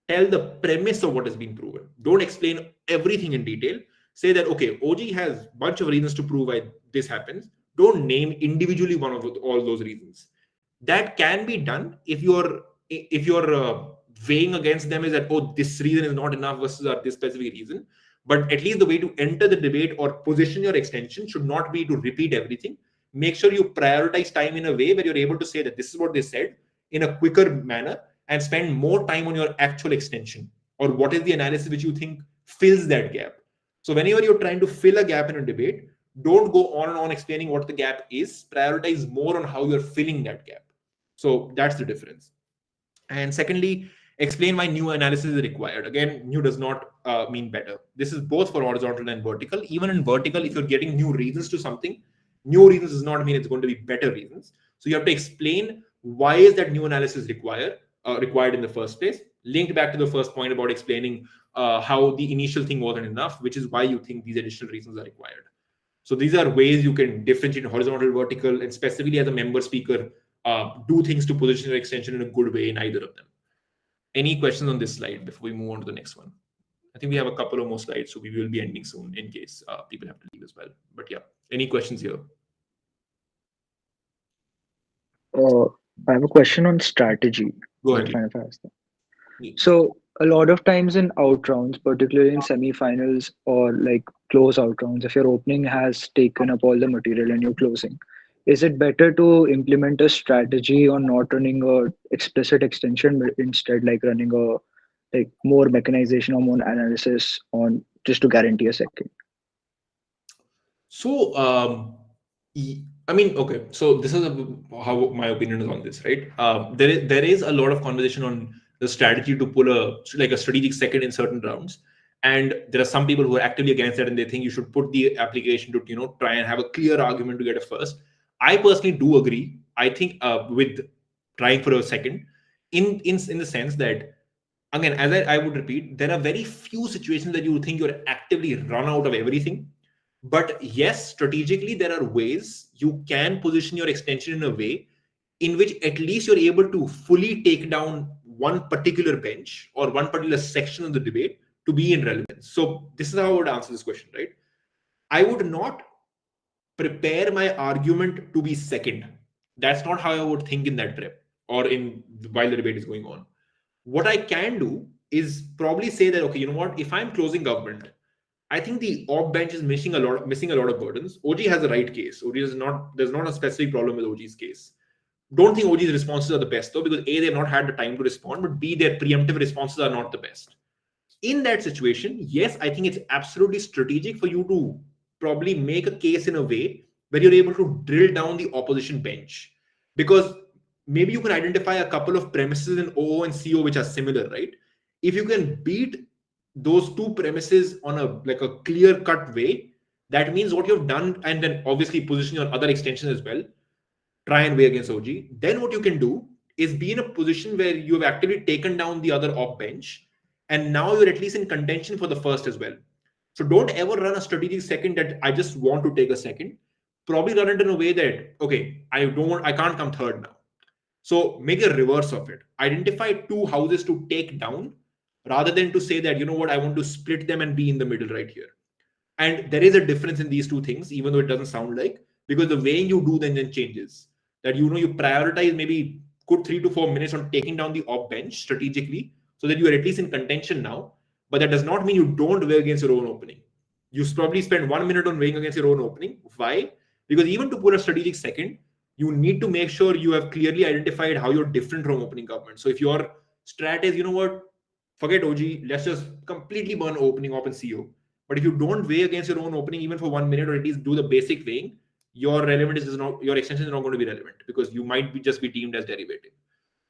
tell the premise of what has been proven. Don't explain everything in detail. Say that, okay, OG has a bunch of reasons to prove why this happens. Don't name individually one of all those reasons. That can be done if you're weighing against them is that, oh, this reason is not enough versus this specific reason. But at least the way to enter the debate or position your extension should not be to repeat everything. Make sure you prioritize time in a way where you're able to say that this is what they said in a quicker manner, and spend more time on your actual extension, or what is the analysis which you think fills that gap. So whenever you're trying to fill a gap in a debate, don't go on and on explaining what the gap is. Prioritize more on how you're filling that gap. So that's the difference. And secondly, explain why new analysis is required. Again, new does not mean better. This is both for horizontal and vertical. Even in vertical, if you're getting new reasons to something, new reasons does not mean it's going to be better reasons. So you have to explain why is that new analysis required in the first place. Linked back to the first point about explaining how the initial thing wasn't enough, which is why you think these additional reasons are required. So these are ways you can differentiate horizontal, vertical, and specifically as a member speaker, do things to position your extension in a good way in either of them. Any questions on this slide before we move on to the next one? I think we have a couple of more slides, so we will be ending soon in case people have to leave as well. But yeah, any questions here? I have a question on strategy. Go Is it ahead. fine if I ask that? Yeah. So a lot of times in out rounds, particularly in semifinals or like close out rounds, if your opening has taken up all the material and you're closing, is it better to implement a strategy on not running a explicit extension, but instead like running a like more mechanization or more analysis on just to guarantee a second? So, I mean, okay. So this is how my opinion is on this, right? There is a lot of conversation on the strategy to pull a strategic second in certain rounds, and there are some people who are actively against that, and they think you should put the application to try and have a clear argument to get a first. I personally do agree. I think with trying for a second, in the sense that, again, as I would repeat, there are very few situations that you think you're actively run out of everything. But yes, strategically, there are ways you can position your extension in a way in which at least you're able to fully take down one particular bench or one particular section of the debate to be in relevance. So this is how I would answer this question, right? I would not prepare my argument to be second. That's not how I would think in that prep or in while the debate is going on. What I can do is probably say that, okay, you know what? If I'm closing government, I think the op bench is missing a lot of burdens. OG has the right case. OG is not. There's not a specific problem with OG's case. Don't think OG's responses are the best though, because A, they've not had the time to respond, but B, their preemptive responses are not the best. In that situation, yes, I think it's absolutely strategic for you to probably make a case in a way where you're able to drill down the opposition bench, because maybe you can identify a couple of premises in OO and CO which are similar, right? If you can beat those two premises on a clear cut way, that means what you've done, and then obviously position your other extensions as well, try and weigh against OG. Then what you can do is be in a position where you have actively taken down the other op bench, and now you're at least in contention for the first as well. So don't ever run a strategic second that I just want to take a second. Probably run it in a way that, okay, I can't come third now. So make a reverse of it. Identify two houses to take down rather than to say that, you know what, I want to split them and be in the middle right here. And there is a difference in these two things, even though it doesn't sound like, because the way you do then changes. That you prioritize maybe good 3 to 4 minutes on taking down the op bench strategically, so that you are at least in contention now. But that does not mean you don't weigh against your own opening. You probably spend 1 minute on weighing against your own opening. Why? Because even to put a strategic second, you need to make sure you have clearly identified how you're different from opening government. So if your strat is, you know what, forget OG, let's just completely burn opening op and CO. But if you don't weigh against your own opening even for 1 minute, or at least do the basic weighing, your extension is not going to be relevant, because you might just be deemed as derivative.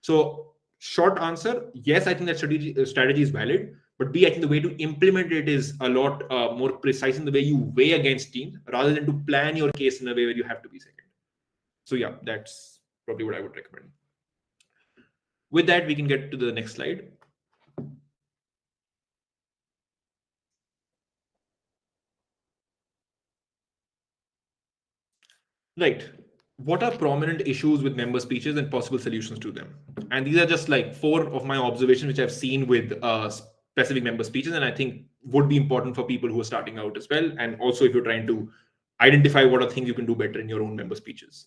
So short answer, yes, I think that strategy is valid, but B, I think the way to implement it is a lot more precise in the way you weigh against teams rather than to plan your case in a way where you have to be second. So yeah, that's probably what I would recommend. With that, we can get to the next slide. Right. What are prominent issues with member speeches and possible solutions to them? And these are just like 4 of my observations which I've seen with specific member speeches, and I think would be important for people who are starting out as well. And also, if you're trying to identify what are things you can do better in your own member speeches.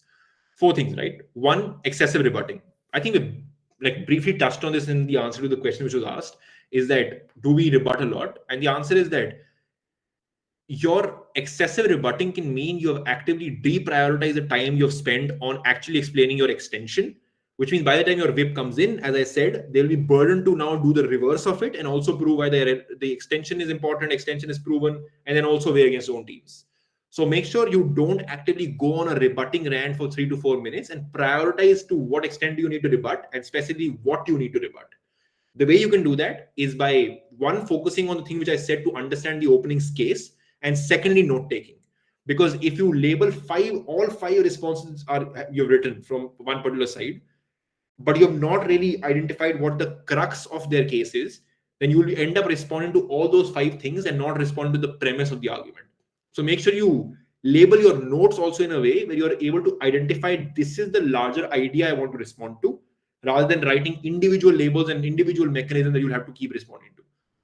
4 things, right? One, excessive rebutting. I think we like briefly touched on this in the answer to the question which was asked, is that do we rebut a lot? And the answer is that your excessive rebutting can mean you have actively deprioritized the time you have spent on actually explaining your extension, which means by the time your whip comes in, as I said, they'll be burdened to now do the reverse of it and also prove why the extension is important, extension is proven, and then also weigh against own teams. So make sure you don't actively go on a rebutting rant for 3 to 4 minutes, and prioritize to what extent do you need to rebut and specifically what you need to rebut. The way you can do that is by one, focusing on the thing which I said to understand the opening's case, and secondly, note taking. Because if you label all five responses are you've written from one particular side, but you have not really identified what the crux of their case is, then you will end up responding to all those 5 things and not respond to the premise of the argument. So make sure you label your notes also in a way where you are able to identify this is the larger idea I want to respond to, rather than writing individual labels and individual mechanisms that you'll have to keep responding to.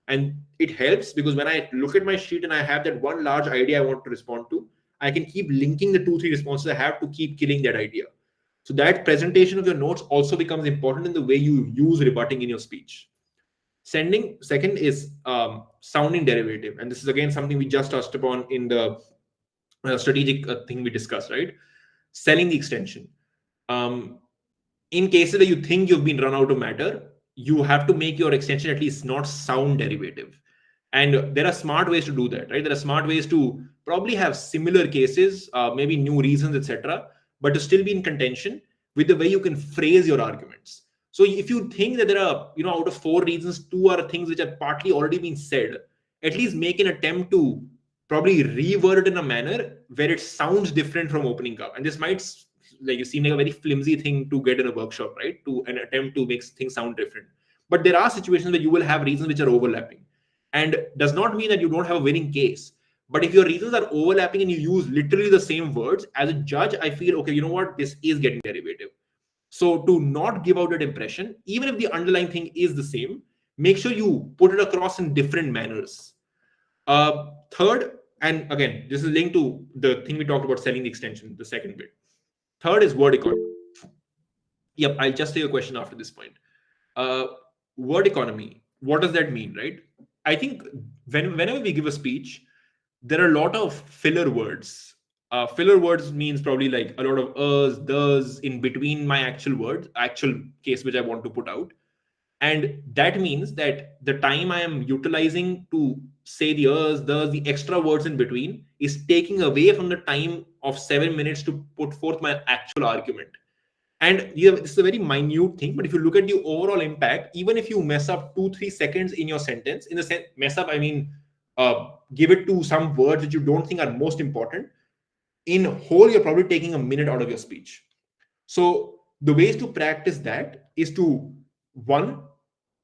And it helps because when I look at my sheet and I have that one large idea I want to respond to, I can keep linking the 2-3 responses I have to keep killing that idea. So that presentation of your notes also becomes important in the way you use rebutting in your speech. Second is sounding derivative. And this is again something we just touched upon in the strategic thing we discussed, right? Selling the extension. In cases where you think you've been run out of matter, you have to make your extension at least not sound derivative. And there are smart ways to do that, right? There are smart ways to probably have similar cases, maybe new reasons, etc., but to still be in contention with the way you can phrase your arguments. So if you think that there are, out of 4 reasons, 2 are things which are partly already been said, at least make an attempt to probably reword it in a manner where it sounds different from opening up. And this might seem like a very flimsy thing to get in a workshop, right? To an attempt to make things sound different. But there are situations where you will have reasons which are overlapping. And does not mean that you don't have a winning case. But if your reasons are overlapping and you use literally the same words, as a judge, I feel, okay, you know what? This is getting derivative. So to not give out that impression, even if the underlying thing is the same, make sure you put it across in different manners. Third, and again, this is linked to the thing we talked about, selling the extension, the second bit. Third is word economy. Yep, I'll just take a question after this point. Word economy, what does that mean, right? I think whenever we give a speech, there are a lot of filler words. Filler words means probably like a lot of us, does in between my actual case which I want to put out. And that means that the time I am utilizing to say the us, does, the extra words in between is taking away from the time of 7 minutes to put forth my actual argument. And this is a very minute thing, but if you look at the overall impact, even if you mess up 2-3 seconds in your sentence, in the mess up, I mean, give it to some words that you don't think are most important, in whole, you're probably taking a minute out of your speech. So the ways to practice that is to, one,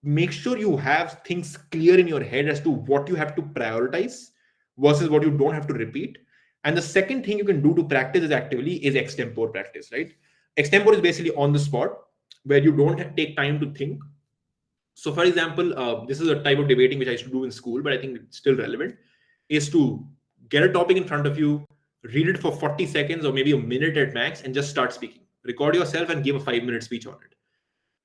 make sure you have things clear in your head as to what you have to prioritize versus what you don't have to repeat. And the second thing you can do to practice this actively is extempore practice, right? Extempore is basically on the spot where you don't take time to think. So for example, this is a type of debating which I used to do in school, but I think it's still relevant, is to get a topic in front of you, read it for 40 seconds or maybe a minute at max, and just start speaking. Record yourself and give a 5-minute speech on it.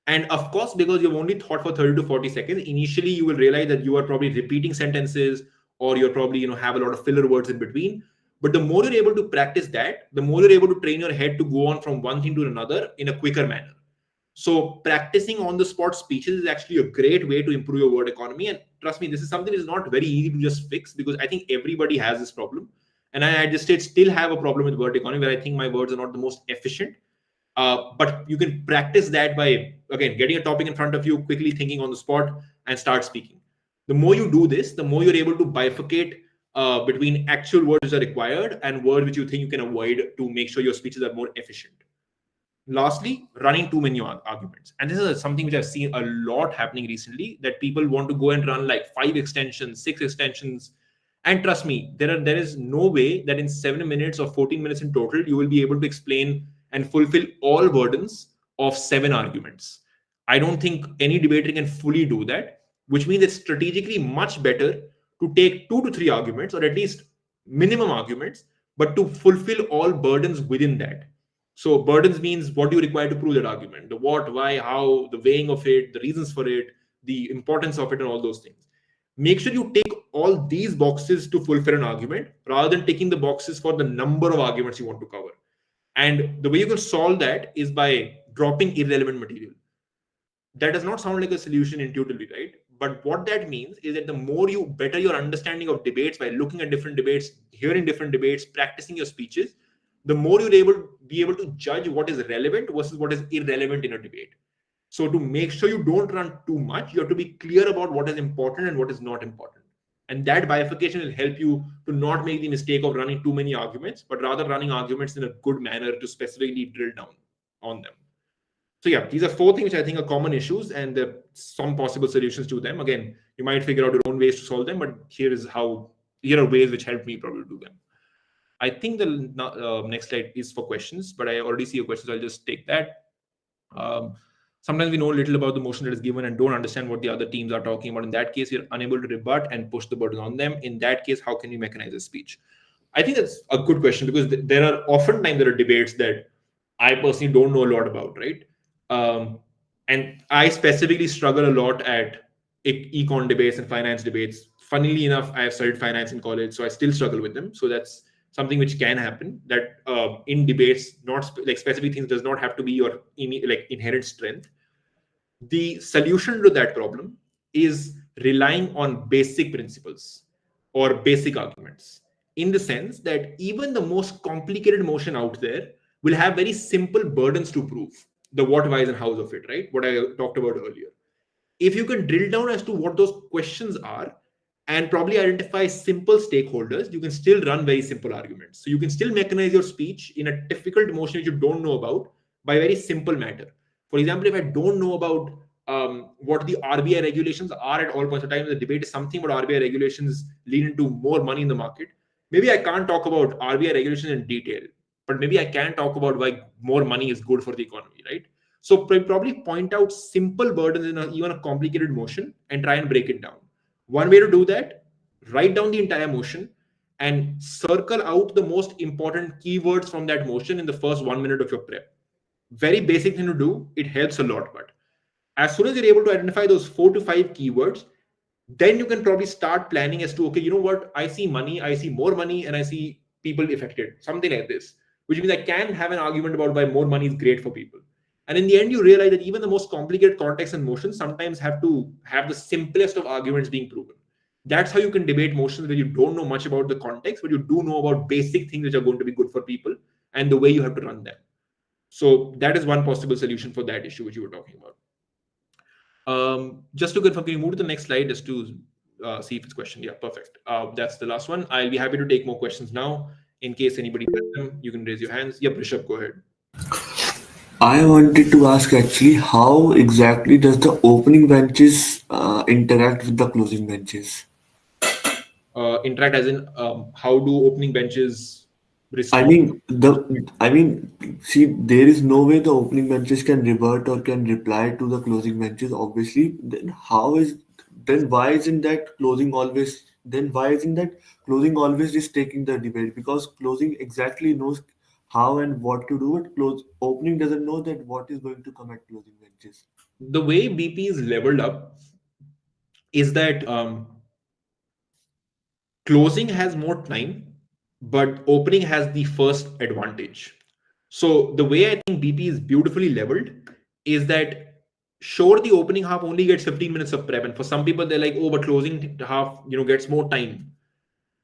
And of course, because you've only thought for 30 to 40 seconds, initially you will realize that you are probably repeating sentences, or you're probably, have a lot of filler words in between. But the more you're able to practice that, the more you're able to train your head to go on from one thing to another in a quicker manner. So practicing on the spot speeches is actually a great way to improve your word economy. And trust me, this is something that is not very easy to just fix, because I think everybody has this problem. And I at this stage still have a problem with word economy where I think my words are not the most efficient. But you can practice that by, again, getting a topic in front of you, quickly thinking on the spot, and start speaking. The more you do this, the more you're able to bifurcate between actual words which are required and words which you think you can avoid to make sure your speeches are more efficient. Lastly, running too many arguments. And this is something which I've seen a lot happening recently, that people want to go and run like 5 extensions, 6 extensions. And trust me, there is no way that in 7 minutes or 14 minutes in total, you will be able to explain and fulfill all burdens of 7 arguments. I don't think any debater can fully do that, which means it's strategically much better to take 2 to 3 arguments, or at least minimum arguments, but to fulfill all burdens within that. So burdens means what you require to prove that argument, the what, why, how, the weighing of it, the reasons for it, the importance of it, and all those things. Make sure you take all these boxes to fulfill an argument rather than taking the boxes for the number of arguments you want to cover. And the way you can solve that is by dropping irrelevant material. That does not sound like a solution intuitively, right? But what that means is that the more you better your understanding of debates by looking at different debates, hearing different debates, practicing your speeches, the more you'll be able to judge what is relevant versus what is irrelevant in a debate. So to make sure you don't run too much, you have to be clear about what is important and what is not important. And that bifurcation will help you to not make the mistake of running too many arguments, but rather running arguments in a good manner to specifically drill down on them. So yeah, these are 4 things which I think are common issues, and there are some possible solutions to them. Again, you might figure out your own ways to solve them, but here are ways which help me probably do them. I think the next slide is for questions, but I already see a question, so I'll just take that. Sometimes we know little about the motion that is given and don't understand what the other teams are talking about. In that case, we're unable to rebut and push the burden on them. In that case, how can you mechanize a speech? I think that's a good question, because there are debates that I personally don't know a lot about, right? And I specifically struggle a lot at econ debates and finance debates. Funnily enough, I have studied finance in college, so I still struggle with them. So that's something which can happen, that in debates, not specific things does not have to be your inherent strength. The solution to that problem is relying on basic principles or basic arguments, in the sense that even the most complicated motion out there will have very simple burdens to prove, the what, whys, and hows of it, right? What I talked about earlier. If you can drill down as to what those questions are and probably identify simple stakeholders, you can still run very simple arguments. So you can still mechanize your speech in a difficult motion which you don't know about by a very simple matter. For example, if I don't know about what the RBI regulations are at all points of time, the debate is something about RBI regulations leading to more money in the market, maybe I can't talk about RBI regulations in detail, but maybe I can talk about why more money is good for the economy, right? So probably point out simple burdens in even a complicated motion and try and break it down. One way to do that, write down the entire motion and circle out the most important keywords from that motion in the first 1 minute of your prep. Very basic thing to do. It helps a lot. But as soon as you're able to identify those 4 to 5 keywords, then you can probably start planning as to, okay, you know what? I see money, I see more money, and I see people affected. Something like this, which means I can have an argument about why more money is great for people. And in the end, you realize that even the most complicated context and motions sometimes have to have the simplest of arguments being proven. That's how you can debate motions where you don't know much about the context, but you do know about basic things which are going to be good for people and the way you have to run them. So that is one possible solution for that issue which you were talking about. Just to confirm, can you move to the next slide just to see if it's question? Yeah, perfect. That's the last one. I'll be happy to take more questions now. In case anybody has them, you can raise your hands. Yeah, Rishabh, go ahead. I wanted to ask actually, how exactly does the opening benches interact with the closing benches? Interact as in how do opening benches respond? See, there is no way the opening benches can revert or can reply to the closing benches, obviously. Then why isn't that closing always? Then why isn't that closing always is taking the debate? Because closing exactly knows how and what to do it. Opening doesn't know that what is going to come at closing benches. The way BP is leveled up is that closing has more time, but opening has the first advantage. So the way I think BP is beautifully leveled is that sure, the opening half only gets 15 minutes of prep, and for some people they're like, oh, but closing half gets more time.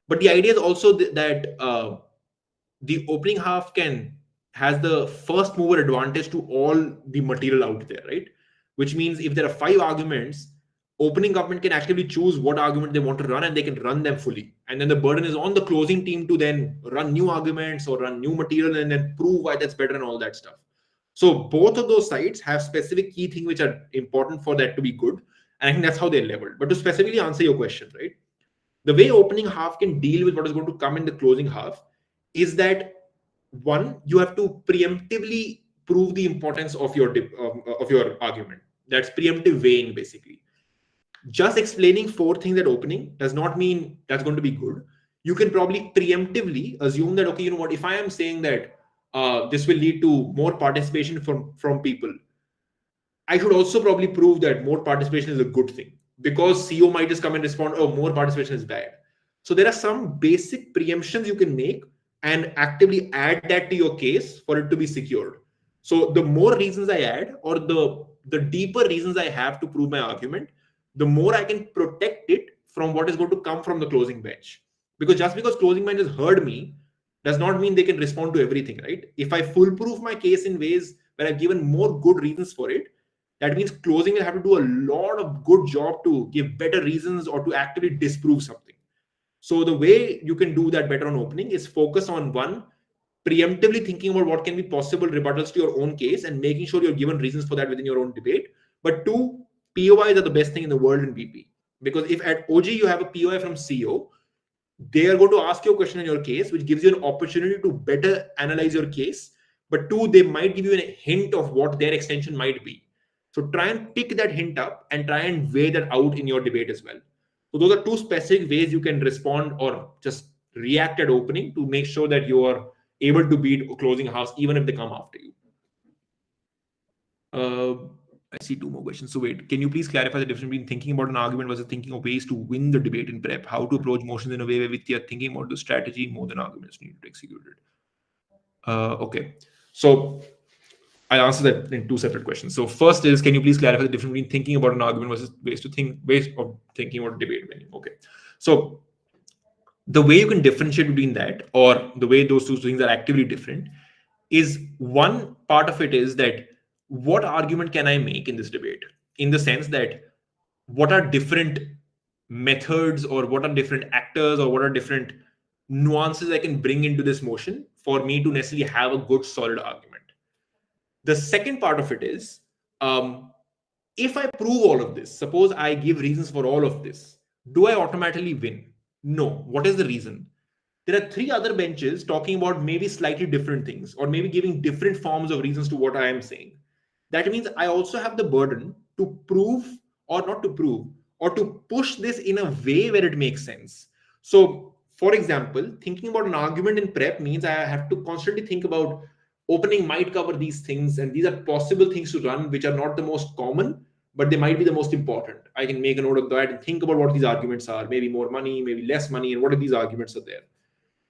But the idea is also that the opening half has the first mover advantage to all the material out there, right? Which means if there are 5 arguments, opening government can actively choose what argument they want to run and they can run them fully. And then the burden is on the closing team to then run new arguments or run new material and then prove why that's better and all that stuff. So both of those sides have specific key things which are important for that to be good. And I think that's how they're leveled. But to specifically answer your question, right? The way opening half can deal with what is going to come in the closing half is that, one, you have to preemptively prove the importance of your argument. That's preemptive weighing, basically. Just explaining four things at opening does not mean that's going to be good. You can probably preemptively assume that, okay, you know what, if I am saying that this will lead to more participation from people, I should also probably prove that more participation is a good thing, because CEO might just come and respond, oh, more participation is bad. So there are some basic preemptions you can make and actively add that to your case for it to be secured. So the more reasons I add, or the deeper reasons I have to prove my argument, the more I can protect it from what is going to come from the closing bench. Because just because closing bench has heard me does not mean they can respond to everything, right? If I foolproof my case in ways where I've given more good reasons for it, that means closing will have to do a lot of good job to give better reasons or to actively disprove something. So the way you can do that better on opening is focus on, one, preemptively thinking about what can be possible rebuttals to your own case and making sure you're given reasons for that within your own debate. But two, POIs are the best thing in the world in BP. Because if at OG you have a POI from CEO, they are going to ask you a question in your case, which gives you an opportunity to better analyze your case. But two, they might give you a hint of what their extension might be. So try and pick that hint up and try and weigh that out in your debate as well. So those are two specific ways you can respond or just react at opening to make sure that you are able to beat closing house even if they come after you. I see two more questions. So wait, can you please clarify the difference between thinking about an argument versus thinking of ways to win the debate in prep? How to approach motions in a way where we are thinking about the strategy more than arguments needed to execute it. Okay, so I'll answer that in two separate questions. So first is, can you please clarify the difference between thinking about an argument versus ways of thinking about a debate venue? Okay, so the way you can differentiate between that, or the way those two things are actively different, is one part of it is that what argument can I make in this debate, in the sense that what are different methods or what are different actors or what are different nuances I can bring into this motion for me to necessarily have a good solid argument. The second part of it is, if I prove all of this, suppose I give reasons for all of this, do I automatically win? No. What is the reason? There are three other benches talking about maybe slightly different things, or maybe giving different forms of reasons to what I am saying. That means I also have the burden to prove, or not to prove, or to push this in a way where it makes sense. So, for example, thinking about an argument in prep means I have to constantly think about opening might cover these things, and these are possible things to run, which are not the most common, but they might be the most important. I can make a note of that and think about what these arguments are, maybe more money, maybe less money, and what are these arguments are there.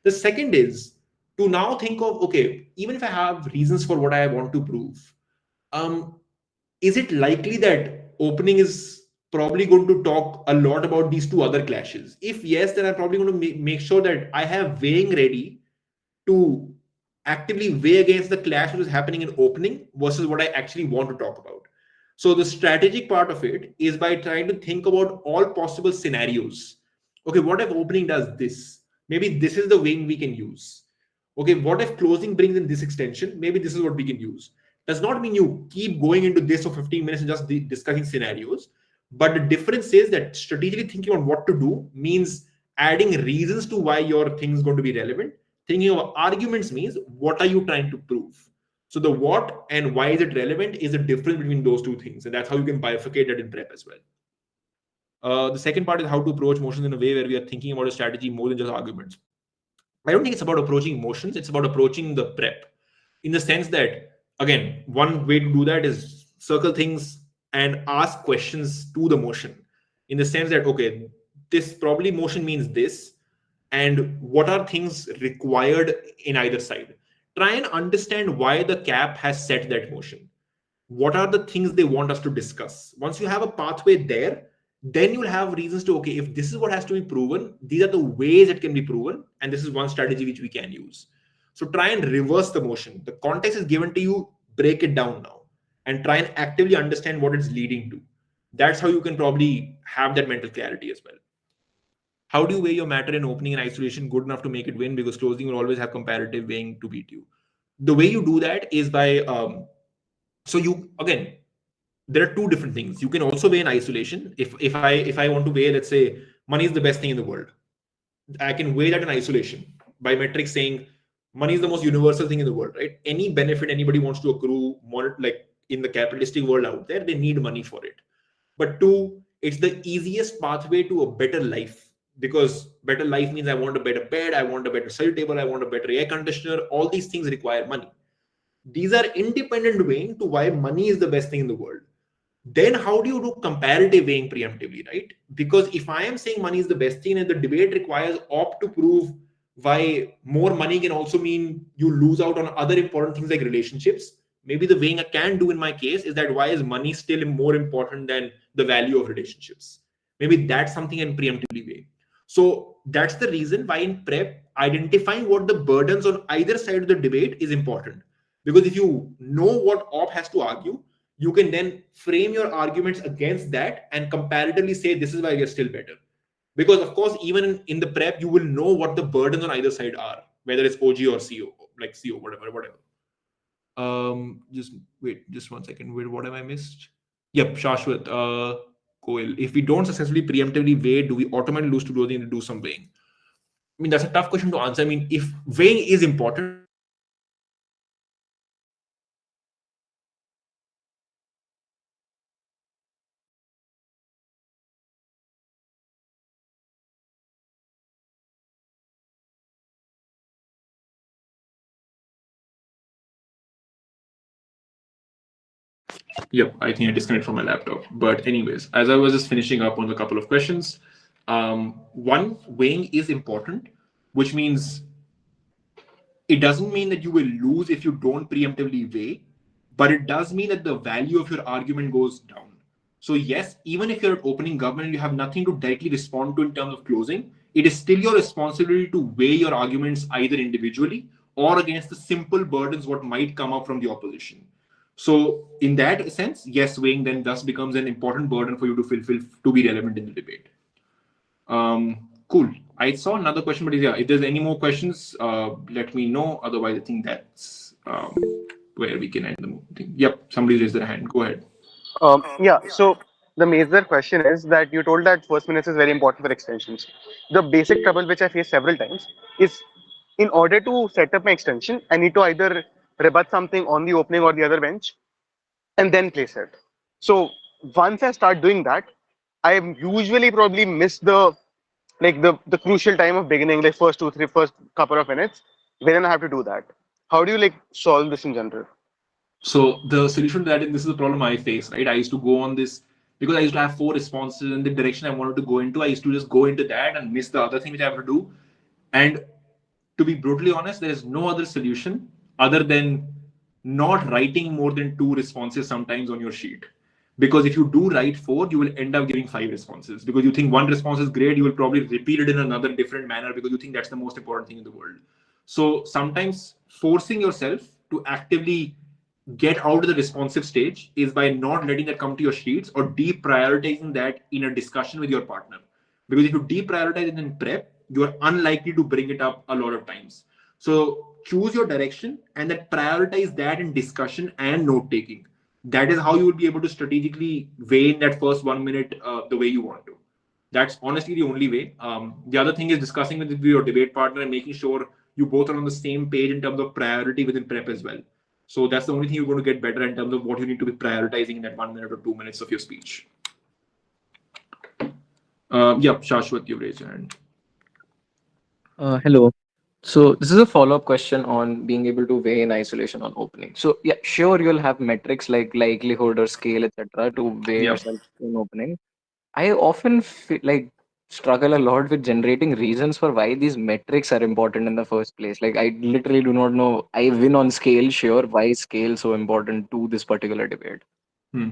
The second is to now think of, okay, even if I have reasons for what I want to prove, is it likely that opening is probably going to talk a lot about these two other clashes? If yes, then I'm probably going to make sure that I have weighing ready to actively weigh against the clash that is happening in opening versus what I actually want to talk about. So the strategic part of it is by trying to think about all possible scenarios. Okay, what if opening does this? Maybe this is the wing we can use. Okay, what if closing brings in this extension? Maybe this is what we can use. Does not mean you keep going into this for 15 minutes and just discussing scenarios. But the difference is that strategically thinking on what to do means adding reasons to why your thing is going to be relevant. Thinking of arguments means what are you trying to prove? So the what and why is it relevant is the difference between those two things. And that's how you can bifurcate that in prep as well. The second part is how to approach motions in a way where we are thinking about a strategy more than just arguments. I don't think it's about approaching motions. It's about approaching the prep in the sense that, again, one way to do that is circle things and ask questions to the motion in the sense that, okay, this probably motion means this, and what are things required in either side. Try and understand why the cap has set that motion. What are the things they want us to discuss? Once you have a pathway there, then you'll have reasons to, okay, if this is what has to be proven, these are the ways it can be proven, and this is one strategy which we can use. So try and reverse the motion. The context is given to you, break it down now, and try and actively understand what it's leading to. That's how you can probably have that mental clarity as well. How do you weigh your matter in opening and isolation good enough to make it win? Because closing will always have comparative weighing to beat you. The way you do that is by, so you, again, there are two different things. You can also weigh in isolation. If I want to weigh, let's say, money is the best thing in the world, I can weigh that in isolation by metrics saying money is the most universal thing in the world, right? Any benefit anybody wants to accrue, like in the capitalistic world out there, they need money for it. But two, it's the easiest pathway to a better life, because better life means I want a better bed, I want a better study table, I want a better air conditioner. All these things require money. These are independent weighing to why money is the best thing in the world. Then how do you do comparative weighing preemptively, right? Because if I am saying money is the best thing and the debate requires op to prove why more money can also mean you lose out on other important things like relationships, maybe the weighing I can do in my case is that why is money still more important than the value of relationships? Maybe that's something in preemptively weigh. So that's the reason why in prep, identifying what the burdens on either side of the debate is important. Because if you know what op has to argue, you can then frame your arguments against that and comparatively say this is why we are still better. Because of course, even in the prep, you will know what the burdens on either side are, whether it's OG or CO, like CO, whatever. Just wait, just 1 second. Wait, what have I missed? Yep, Shashwat, Koil. If we don't successfully preemptively weigh, do we automatically lose to closing to do some weighing? I mean, that's a tough question to answer. I mean, if weighing is important, yep, I think I disconnected from my laptop. But anyways, as I was just finishing up on a couple of questions, one, weighing is important, which means it doesn't mean that you will lose if you don't preemptively weigh, but it does mean that the value of your argument goes down. So yes, even if you're at opening government and you have nothing to directly respond to in terms of closing, it is still your responsibility to weigh your arguments either individually or against the simple burdens what might come up from the opposition. So in that sense, yes, weighing then thus becomes an important burden for you to fulfill to be relevant in the debate. Cool. I saw another question, but yeah, if there's any more questions, let me know. Otherwise, I think that's where we can end the thing. Yep, somebody raised their hand. Go ahead. Yeah, so the major question is that you told that first minutes is very important for extensions. The basic trouble which I faced several times is in order to set up my extension, I need to either rebut something on the opening or the other bench and then place it. So once I start doing that, I usually probably miss the crucial time of beginning, like first couple of minutes, when I have to do that. How do you like solve this in general? So the solution to that, and this is the problem I face, right? I used to go on this because I used to have 4 responses in the direction I wanted to go into. I used to just go into that and miss the other thing which I have to do. And to be brutally honest, there is no other solution other than not writing more than 2 responses sometimes on your sheet. Because if you do write 4, you will end up giving 5 responses. Because you think one response is great, you will probably repeat it in another different manner because you think that's the most important thing in the world. So sometimes forcing yourself to actively get out of the responsive stage is by not letting that come to your sheets or deprioritizing that in a discussion with your partner. Because if you deprioritize it in prep, you are unlikely to bring it up a lot of times. So choose your direction and then prioritize that in discussion and note taking. That is how you will be able to strategically weigh in that first 1 minute the way you want to. That's honestly the only way. The other thing is discussing with your debate partner and making sure you both are on the same page in terms of priority within prep as well. So that's the only thing you're going to get better in terms of what you need to be prioritizing in that 1 minute or 2 minutes of your speech. Yeah, Shashwat, you raised your hand. Hello. So this is a follow-up question on being able to weigh in isolation on opening. So yeah, sure you'll have metrics like likelihood or scale, etc., to weigh Yeah. yourself in opening. I often feel like struggle a lot with generating reasons for why these metrics are important in the first place. Like I literally do not know. I win on scale, sure. Why is scale so important to this particular debate?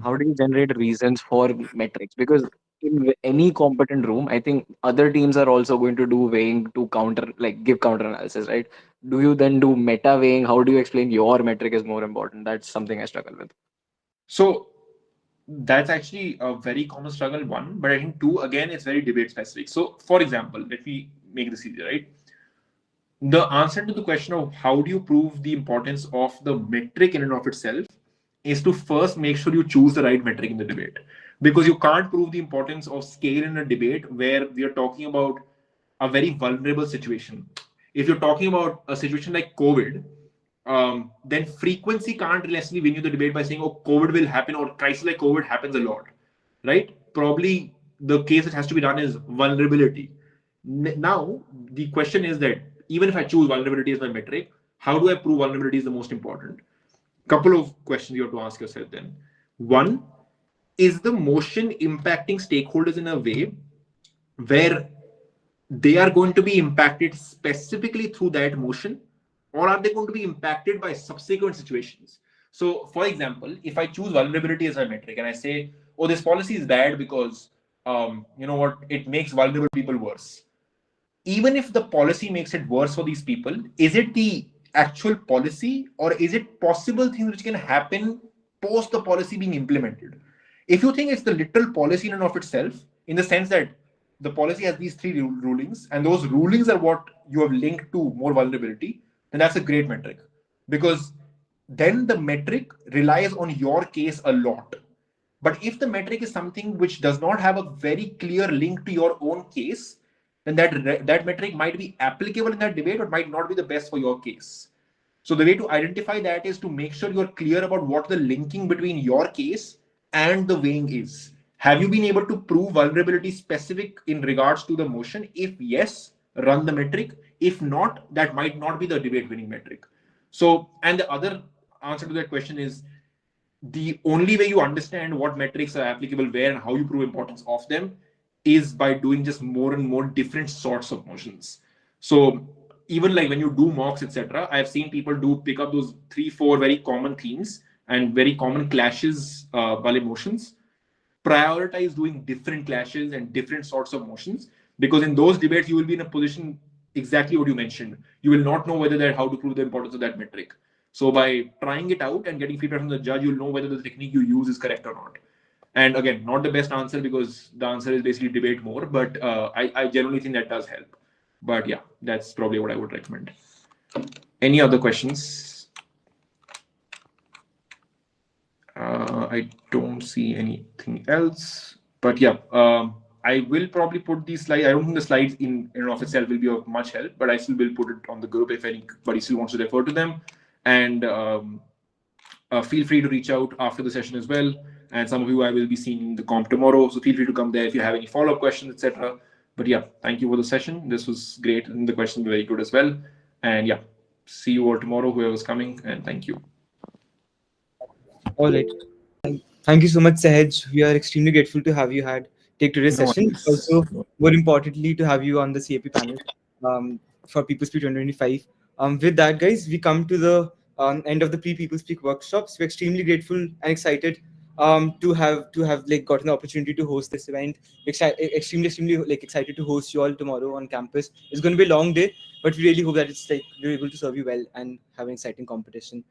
How do you generate reasons for metrics? Because in any competent room, I think other teams are also going to do weighing to counter, like give counter analysis, right? Do you then do meta weighing? How do you explain your metric is more important? That's something I struggle with. So that's actually a very common struggle, one, but I think two, again, it's very debate specific. So for example, let me make this easier, right? The answer to the question of how do you prove the importance of the metric in and of itself is to first make sure you choose the right metric in the debate. Because you can't prove the importance of scale in a debate where we are talking about a very vulnerable situation. If you're talking about a situation like COVID, then frequency can't necessarily win you the debate by saying, oh, COVID will happen or crisis like COVID happens a lot, right? Probably the case that has to be done is vulnerability. Now, the question is that even if I choose vulnerability as my metric, how do I prove vulnerability is the most important? Couple of questions you have to ask yourself then. One, is the motion impacting stakeholders in a way where they are going to be impacted specifically through that motion, or are they going to be impacted by subsequent situations? So, for example, if I choose vulnerability as my metric and I say, oh, this policy is bad because, you know what, it makes vulnerable people worse. Even if the policy makes it worse for these people, is it the actual policy or is it possible things which can happen post the policy being implemented? If you think it's the literal policy in and of itself, in the sense that the policy has these three rulings and those rulings are what you have linked to more vulnerability, then that's a great metric, because then the metric relies on your case a lot. But if the metric is something which does not have a very clear link to your own case, then that metric might be applicable in that debate, but might not be the best for your case. So the way to identify that is to make sure you're clear about what the linking between your case and the weighing is. Have you been able to prove vulnerability specific in regards to the motion? If yes, run the metric. If not, that might not be the debate winning metric. So, and the other answer to that question is, the only way you understand what metrics are applicable where and how you prove importance of them is by doing just more and more different sorts of motions. So even like when you do mocks, etc., I've seen people do pick up those 3-4 very common themes and very common clashes while motions, prioritize doing different clashes and different sorts of motions, because in those debates you will be in a position exactly what you mentioned. You will not know whether that how to prove the importance of that metric. So by trying it out and getting feedback from the judge, you'll know whether the technique you use is correct or not. And again, not the best answer because the answer is basically debate more, but I generally think that does help. But yeah, that's probably what I would recommend. Any other questions? I don't see anything else. But yeah, I will probably put these slides. I don't think the slides in and of itself will be of much help, but I still will put it on the group if anybody still wants to refer to them. And feel free to reach out after the session as well. And some of you I will be seeing in the comp tomorrow, so feel free to come there if you have any follow-up questions, etc. But yeah, thank you for the session. This was great, and the questions were very good as well. And yeah, see you all tomorrow, whoever's coming, and thank you. All right. Thank you so much, Sehaj. We are extremely grateful to have you take today's session. Also, more importantly, to have you on the CAP panel for People Speak 2025. With that, guys, we come to the end of the pre-People Speak workshops. We're extremely grateful and excited to have like gotten the opportunity to host this event. Extremely like excited to host you all tomorrow on campus. It's going to be a long day, but we really hope that it's like we're able to serve you well and have an exciting competition.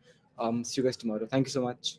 See you guys tomorrow. Thank you so much.